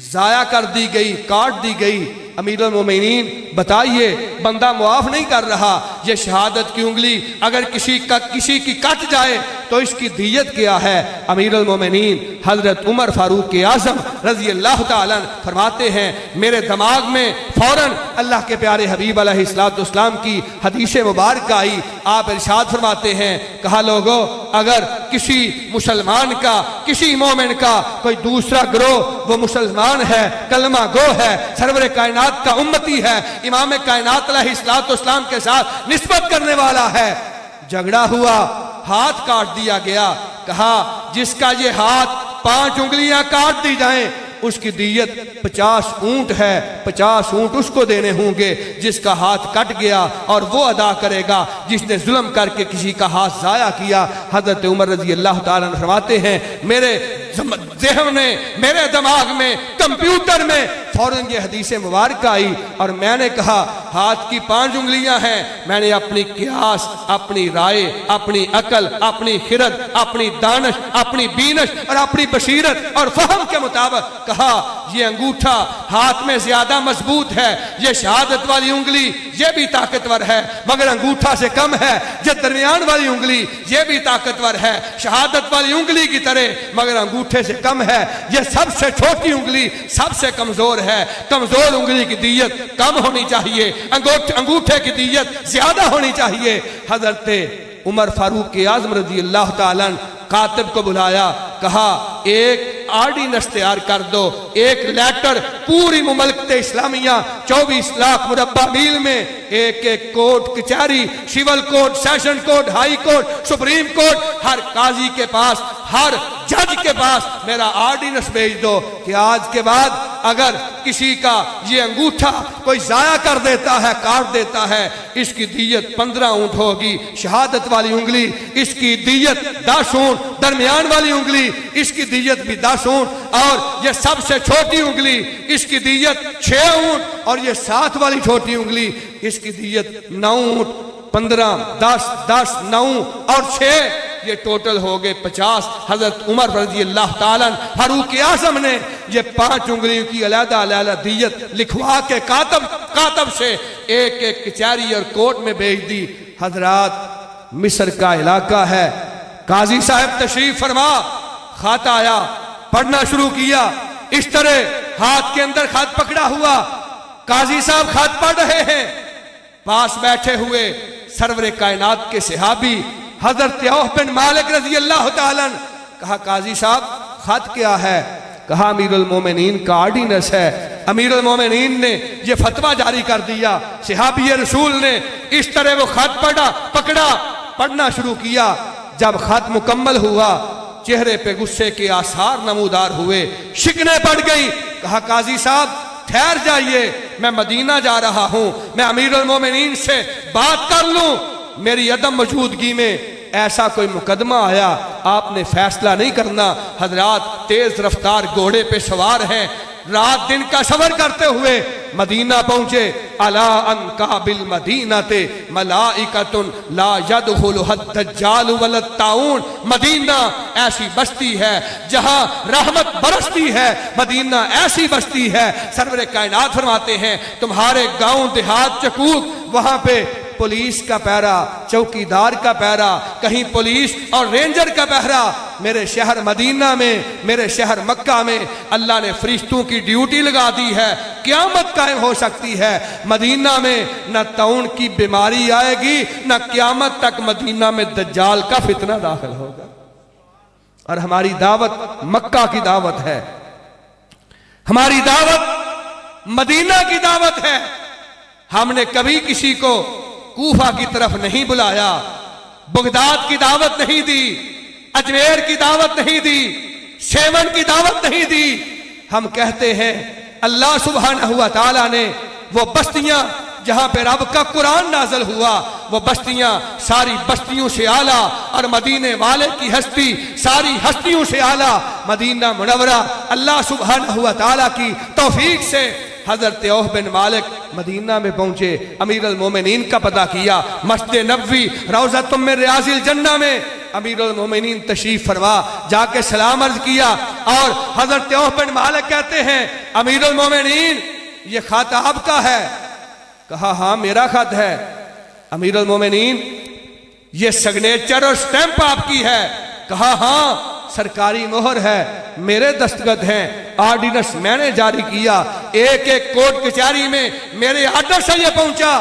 जाया कर दी गई, काट दी गई। अमीरुल मोमिनीन बताइए, बंदा मुआफ नहीं कर रहा, ये शहादत की उंगली अगर किसी की कट जाए तो इसकी दियत क्या है? अमीरुल मोमिनीन हजरत उमर फारूक आज़म रज़ी अल्लाह ताला फरमाते हैं, मेरे दिमाग में फौरन अल्लाह के प्यारे हबीब अलैहिस्सलाम की हदीस मुबारक आई। आप इरशाद फरमाते हैं, कहा लोगों, अगर किसी मुसलमान का, किसी मोमिन का कोई दूसरा गिरोह वो मुसलमान है, कलमा गो है, सरवरे कायनात का उम्मती है, इमाम कायनात अलैहिस्सलाम के साथ निस्बत करने वाला है, झगड़ा हुआ, हाथ काट दिया गया, कहा जिसका ये हाथ 5 उंगलियां काट दी जाएं उसकी दियत 50 ऊंट है, 50 ऊंट उसको देने होंगे जिसका हाथ कट गया, और वो अदा करेगा जिसने जुल्म करके किसी का हाथ जाया किया। हजरत उमर रजी अल्लाह ताला फरमाते हैं, मेरे ज़हन में, मेरे दिमाग में, कंप्यूटर में फौरन ये हदीस मुबारक आई और मैंने कहा हाथ की 5 उंगलियां हैं। मैंने अपनी कियास, अपनी राय, अपनी अकल, अपनी खिरत, अपनी दानश, अपनी बीनश और अपनी बशीरत और फहम के मुताबिक कहा ये अंगूठा हाथ में ज्यादा मजबूत है, ये शहादत वाली उंगली ये भी ताकतवर है मगर अंगूठा से कम है, ये दरमियान वाली उंगली ये भी ताकतवर है शहादत वाली उंगली की तरह मगर अंगूठे से कम है, ये सबसे छोटी उंगली सबसे कमजोर है। कमजोर उंगली की दियत कम होनी चाहिए, अंगूठे की दियत ज्यादा होनी चाहिए। हजरत उमर फारूक आज़म रज़ी अल्लाह ताला कातिब को बुलाया, कहा एक ऑर्डिनेंस तैयार कर दो, एक लेटर पूरी मुमलकत इस्लामिया 24 लाख मुरब्बा मील में एक एक कोर्ट कचहरी, civil court, session court, high court, supreme court, हर काजी के पास, हर जज के पास मेरा ऑर्डिनेंस भेज दो कि आज के बाद अगर किसी का ये अंगूठा कोई जाया कर देता है, काट देता है, इसकी दियत 15 ऊंट होगी। शहादत वाली उंगली इसकी दियत 10 ऊंट, दरमियान वाली उंगली इसकी दियत भी 10 ऊंट और ये सबसे छोटी उंगली इसकी दियत 6 ऊंट और ये 7 वाली छोटी उंगली इसकी दियत 9 ऊंट। 15, 10, 10, 9 और 6 ये टोटल हो गए 50। हजरत उमर रजी अल्लाह ताला फारूक आजम ने ये 5 उंगलियों की अलग-अलग दियत लिखवा के कातब से एक एक कचहरी और कोर्ट में भेज दी। हजरात, मिस्र का इलाका है, काजी साहब तशरीफ फरमा, खत आया, पढ़ना शुरू किया। इस तरह हाथ के अंदर खत पकड़ा हुआ, काजी साहब खत पढ़ रहे हैं, पास बैठे हुए सरवरे कायनात के सहाबी हजरत औफ बिन मालिक रजी अल्लाह ताला अन्हु। कहा काजी साहब खत क्या है? कहा अमीरुल मोमिनीन का ऑर्डिनेंस है, अमीरुल मोमिनीन ने ये फतवा जारी कर दिया। सहाबी रसूल ने इस तरह वो खत पकड़ा, पढ़ना शुरू किया। जब खत मुकम्मल हुआ, चेहरे पे गुस्से के आसार नमूदार हुए, शिकने पड़ गई। कहा काजी साहब ठहर जाइए, मैं मदीना जा रहा हूं, मैं अमीरुल मोमिनीन से बात कर लूं। मेरी अदम मौजूदगी में ऐसा कोई मुकदमा आया, आपने फैसला नहीं करना। हजरात तेज रफ्तार घोड़े पे सवार हैं, रात दिन का सफर करते हुए मदीना पहुंचे। अला अनका बिल मदीनाते मलाइकतुन ला यदखुलुहा दज्जाल वला ताउन। मदीना ऐसी बस्ती है जहां रहमत बरसती है, मदीना ऐसी बस्ती है। सरवरे कायनात फरमाते हैं तुम्हारे गांव देहात चकूक, वहां पे पुलिस का पहरा, चौकीदार का पहरा, कहीं पुलिस और रेंजर का पहरा। मेरे शहर मदीना में, मेरे शहर मक्का में अल्लाह ने फरिश्तों की ड्यूटी लगा दी है। क़यामत कायम हो सकती है। मदीना में न ताउन की बीमारी आएगी, न क़यामत तक मदीना में दज्जाल का फितना दाखिल होगा। और हमारी दावत मक्का की दावत है, हमारी दावत मदीना की दावत है। हमने कभी किसी को कूफा की तरफ नहीं बुलाया, बगदाद की दावत नहीं दी, अजमेर की दावत नहीं दी, शेमन की दावत नहीं दी। हम कहते हैं अल्लाह सुब्हानहू व तआला ने वो बस्तियां जहां पे रब का कुरान नाज़िल हुआ, वो बस्तियां सारी बस्तियों से आला, और मदीने वाले की हस्ती सारी हस्तियों से आला। मदीना मुनव्वरा अल्लाह सुब्हानहू व तआला की तौफीक से हजरत औफ बिन मालिक मदीना में पहुंचे, अमीरुल मोमिनीन का पता किया। मस्जिद नबवी रौज़तुम मिन रियाज़िल जन्नह में अमीरुल मोमिनीन तशरीफ फरमा, जाके सलाम अर्ज किया। और हजरत औफ बिन मालिक कहते हैं अमीरुल मोमिनीन ये खत आपका है? कहा हाँ मेरा खत है। अमीरुल मोमिनीन ये सिग्नेचर और स्टैंप आपकी है? कहा हाँ सरकारी मोहर है, मेरे दस्तखत हैं, ऑर्डिनेंस मैंने जारी किया, एक एक कोर्ट कचहरी में मेरे आर्डर से ये पहुंचा।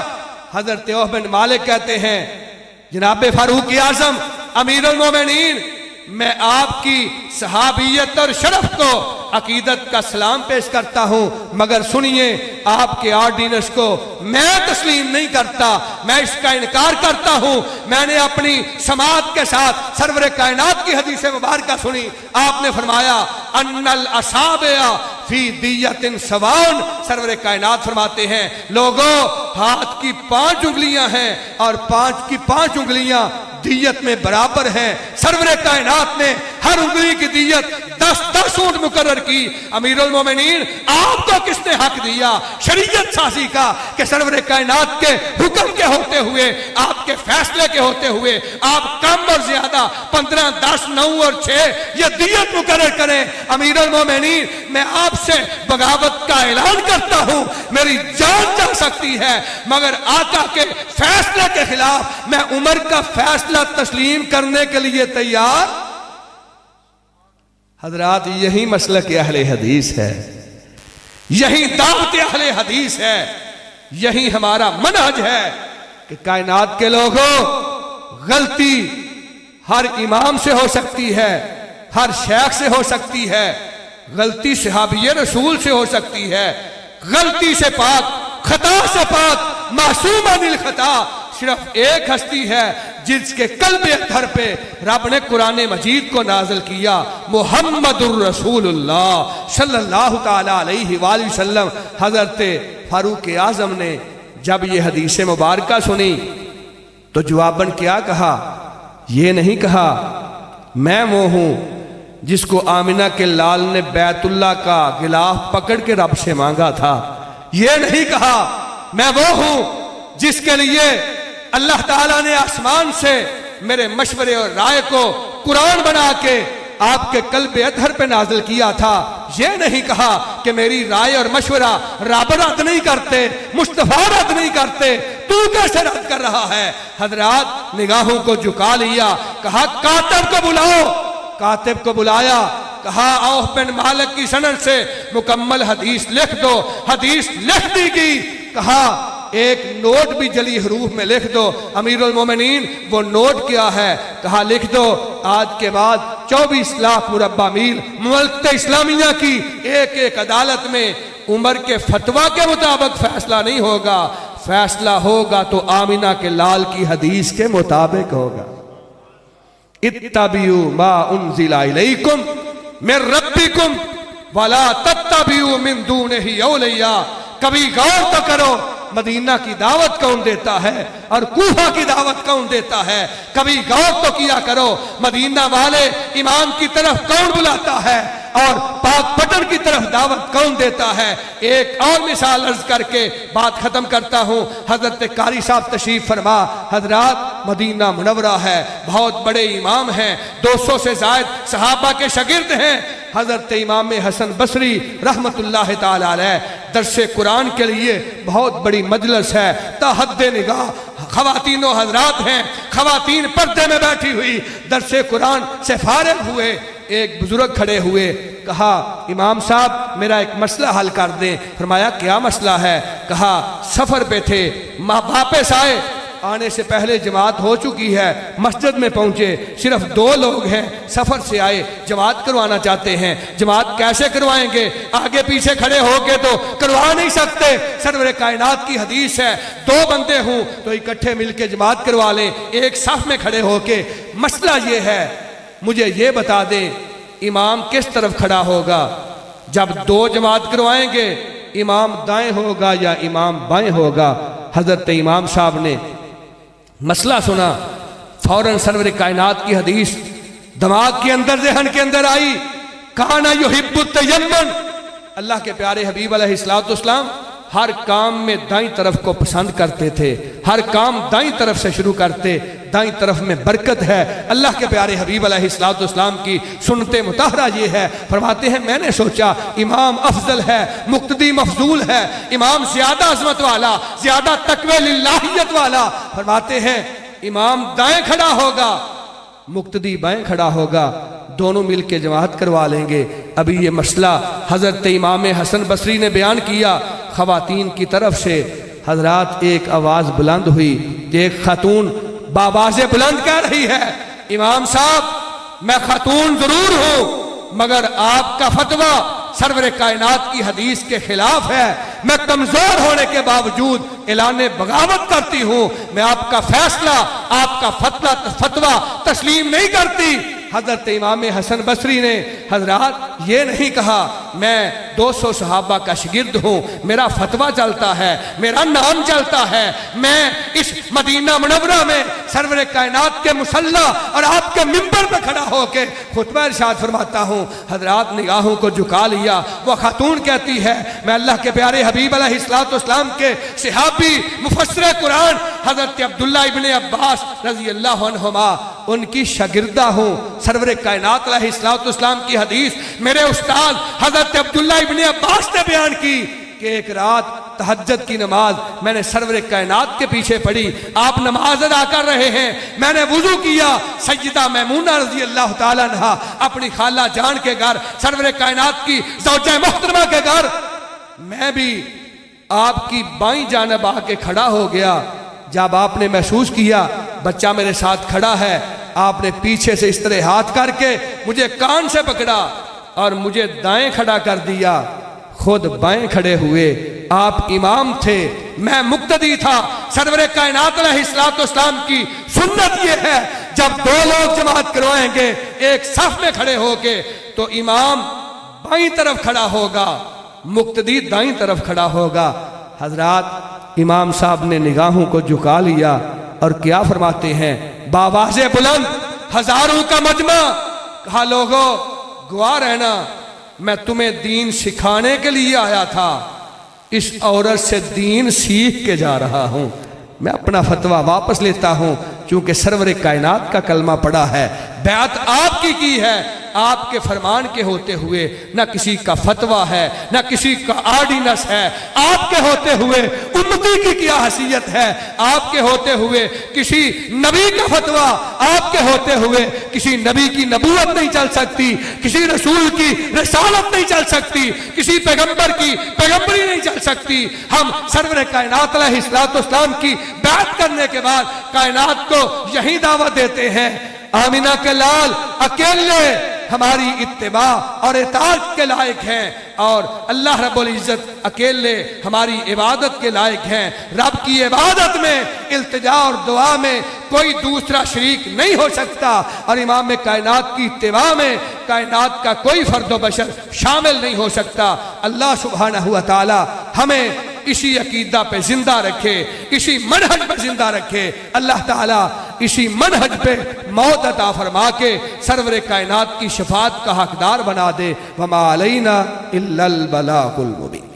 हजरत औफ बिन मालिक कहते हैं जनाब फारूक आजम अमीरुल मोमिनीन, मैं आपकी सहाबियत और शरफ को अकीदत का सलाम पेश करता हूं, मगर सुनिए आपके ऑर्डिनेंस को मैं तस्लीम नहीं करता, मैं इसका इनकार करता हूं। मैंने अपनी समात के साथ सरवरे कायनात की हदीस मुबारक सुनी। आपने फरमाया अन्नल असाबिया फी दियतिन सवाउन। सरवरे कायनात फरमाते हैं लोगों हाथ की 5 उंगलियां हैं और 5 की 5 उंगलियां दियत में बराबर हैं। सरवरे कायनात ने हर उंगली की दियत 10-10 ऊंट मुकर्रर की। अमीरुल मोमिनीन आपको किसने हक दिया शरीयत साजी का कि सरवरे कायनात के हुक्म के होते हुए, आपके फैसले के होते हुए आप कम और ज्यादा 15, 10, 9 और 6 ये दियत मुकर्रर करें? अमीरुल मोमिनीन मैं आपसे बगावत का ऐलान करता हूं, मेरी जान जा सकती है मगर आका के फैसले के खिलाफ मैं उमर का फैसला तस्लीम करने के लिए तैयार। हजरात यही मसलक अहले हदीस है, यही दावत अहले हदीस है, यही हमारा मनहज है कि कायनात के लोगों गलती हर इमाम से हो सकती है, हर शेख से हो सकती है, गलती सहाबी रसूल से हो सकती है। गलती से पाक, खता से पाक, मासूम अनिल खता सिर्फ एक हस्ती है जिसके कल्बे अत्हर पे रब ने कुरान मजीद को नाज़िल किया, मुहम्मदुर रसूलुल्लाह सल्लल्लाहु ताला अलैहि वसल्लम। हजरत फारूक आजम ने जब ये हदीस मुबारक सुनी तो जवाबन क्या कहा? ये नहीं कहा मैं वो हूं जिसको आमिना के लाल ने बैतुल्ला का गिलाफ पकड़ के रब से मांगा था। ये नहीं कहा मैं वो हूं जिसके लिए अल्लाह ताला ने आसमान से मेरे मशवरे और राय को कुरान बना के आपके कल्बे अतहर पे नाजिल किया था। ये नहीं कहा कि मेरी राय और मशवरा रब रद्द नहीं करते, मुस्तफा रद्द नहीं करते, तू कैसे रद्द कर रहा है। हजरात निगाहों को झुका लिया, कहा कातिब को बुलाओ। कातिब को बुलाया, कहा औफ बिन मालिक की सनद से मुकम्मल हदीस लिख दो। हदीस लिख दी गई। कहा एक नोट भी जली हरूफ में लिख दो। अमीरुल मोमिनीन वो नोट क्या है? कहा लिख दो आज के बाद 24 लाख मुरब्बा मील मुल्क इस्लामिया की एक एक अदालत में उमर के फतवा के मुताबिक फैसला नहीं होगा, फैसला होगा तो आमिना के लाल की हदीस के मुताबिक होगा। इत्तबियु मा उन्जिला इलैकुम मिर रब्बिकुम वला तत्तबियु मिन दूनिही औलिया। कभी गौर तो करो मदीना की दावत कौन देता है और कूफा की दावत कौन देता है। कभी गौर तो किया करो मदीना वाले इमाम की तरफ कौन बुलाता है और पाक पटन की तरफ दावत कौन देता है। एक और मिसाल अर्ज करके बात खत्म करता हूँ। हजरत कारी साहब तशरीफ फरमा। हजरात मदीना मुनव्वरा है, बहुत बड़े इमाम हैं, 200 से जायद सहाबा के शागिर्द हैं। हजरत इमाम हसन बसरी रहमतुल्लाह ताला अलैह दर्से कुरान के लिए बहुत बड़ी मजलिस है, ताहद्दे निगाह खवातीनो हजरात हैं, खवातीन पर्दे में बैठी हुई दर्से कुरान से फारिग हुए। एक बुजुर्ग खड़े हुए, कहा इमाम साहब मेरा एक मसला हल कर दें। फरमाया क्या मसला है? कहा सफर पे थे, वापस आए, आने से पहले जमात हो चुकी है, मस्जिद में पहुंचे, सिर्फ 2 लोग हैं, सफर से आए, जमात करवाना चाहते हैं। जमात कैसे करवाएंगे? आगे पीछे खड़े होके तो करवा नहीं सकते। सरवरे कायनात की हदीस है 2 बंदे हों तो इकट्ठे मिलके जमात करवा लें, एक साफ में खड़े होके। मसला ये है, मुझे ये बता दें इमाम किस तरफ खड़ा होगा? जब 2 जमात करवाएंगे इमाम दाएं होगा या इमाम बाएं होगा? हजरत इमाम साहब ने मसला सुना, फौरन सरवर कायनात की हदीस दिमाग के अंदर, ज़हन के अंदर आई। काना युहिब्बु तयम्मुन, अल्लाह के प्यारे हबीब अलैहिस्सलाम हर काम में दाईं तरफ को पसंद करते थे, हर काम दाईं तरफ से शुरू करते, दाईं तरफ में बरकत है। अल्लाह के प्यारे हबीब अलैहिस्सलाम की सुन्नते मुताहरा ये है। फरमाते हैं मैंने सोचा इमाम अफजल है, मुक्तदी मफजूल है, इमाम ज्यादा अजमत वाला, ज्यादा तकवे लिल्लाहियत वाला। फरमाते हैं इमाम दाएं खड़ा होगा, मुक्तदी बाएं खड़ा होगा, दोनों मिलके जमात करवा लेंगे। अभी ये मसला हजरत इमाम हसन बसरी ने बयान किया। खवातीन की तरफ से हजरात एक आवाज बुलंद हुई, एक खातून बाबाज़े बुलंद कह रही है इमाम साहब मैं खातून जरूर हूं मगर आपका फतवा सरवर कायनात की हदीस के खिलाफ है। मैं कमजोर होने के बावजूद ऐलान बगावत करती हूं, मैं आपका फैसला, आपका फतवा तस्लीम नहीं करती। हजरत इमाम हसन बसरी ने हजरात ये नहीं कहा मैं 200 सहाबा का शागिर्द हूँ, मेरा फतवा चलता है, मेरा नाम चलता है, मैं इस मदीना मुनव्वरा में सरवर कायनात के मुसल्ला और आपके मिंबर पर खड़ा होकर खुतबा इरशाद फरमाता हूँ। हजरात निगाहों को झुका लिया। वह खातून कहती है मैं अल्लाह के प्यारे हबीब अलैहिस्सलाम के सहाबी मुफस्सिर कुरान हजरत अब्दुल्ला इब्ने अब्बास रज़ी अल्लाहु अन्हुमा उनकी शागिर्दा हूँ। सरवर कायनात अलैहिस्सलाम की हदीस मेरे उस्ताद हजरत अब्दुल्ला इब्ने अब्बास ने बयान की कि एक रात तहज्जुद की नमाज मैंने सरवर कायनात के पीछे पढ़ी। आप नमाज अदा कर रहे हैं, मैंने वुजू किया, सैयदा मैमूना रज़ी अल्लाह ताला अन्हा अपनी खाला जान के घर, सरवर कायनात की ज़ौजा मोहतरमा के घर, मैं भी आपकी बाईं जानब आके खड़ा हो गया। जब आपने महसूस किया बच्चा मेरे साथ खड़ा है, आपने पीछे से इस तरह हाथ करके मुझे कान से पकड़ा और मुझे दाएं खड़ा कर दिया, खुद बाएं खड़े हुए। आप इमाम थे, मैं मुक्तदी था। सरवर कायनात अलैहिस्सलाम की सुन्नत ये है जब 2 लोग जमात करवाएंगे एक सफ में खड़े होके तो इमाम बाईं तरफ खड़ा होगा, मुक्तदी दाईं तरफ खड़ा होगा। हजरात इमाम साहब ने निगाहों को झुका लिया और क्या फरमाते हैं बावाज़े बुलंद, हजारों का मजमा, कहा लोगों गवाह रहना मैं तुम्हें दीन सिखाने के लिए आया था, इस औरत से दीन सीख के जा रहा हूं। मैं अपना फतवा वापस लेता हूँ, क्योंकि सरवर कायनात का कलमा पड़ा है, बैत आपकी की है, आपके फरमान के होते हुए ना किसी का फतवा है ना किसी का आर्डिनेंस है, आपके होते हुए उम्मती की क्या हैसियत है, आपके होते हुए किसी नबी का फतवा, आपके होते हुए किसी नबी की नबूवत नहीं चल सकती, किसी रसूल की रिसालत नहीं चल सकती, किसी पैगंबर की पैगंबरी नहीं चल सकती। हम सरवर कायनात अलैहिस्सलाम की बात करने के बाद कायनात को यही दावत देते हैं, आमिना के लाल अकेले हमारी इत्तिबा और इताअत के लायक हैं, और अल्लाह रब्बुल इज्जत अकेले हमारी इबादत के लायक हैं। रब की इबादत में, इल्तिजा और दुआ में कोई दूसरा शरीक नहीं हो सकता, और इमाम कायनात की इत्तिबा में कायनात का कोई फर्द बशर शामिल नहीं हो सकता। अल्लाह सुब्हानहू व तआला हमें इसी अकीदा पे जिंदा रखे, इसी मनहज पे जिंदा रखे। अल्लाह ताला इसी मनहज पे मौत अता फरमा के सरवर कायनात की शफाअत का हकदार बना दे। वमा अलैना इल्लल बलागुल मुबीन।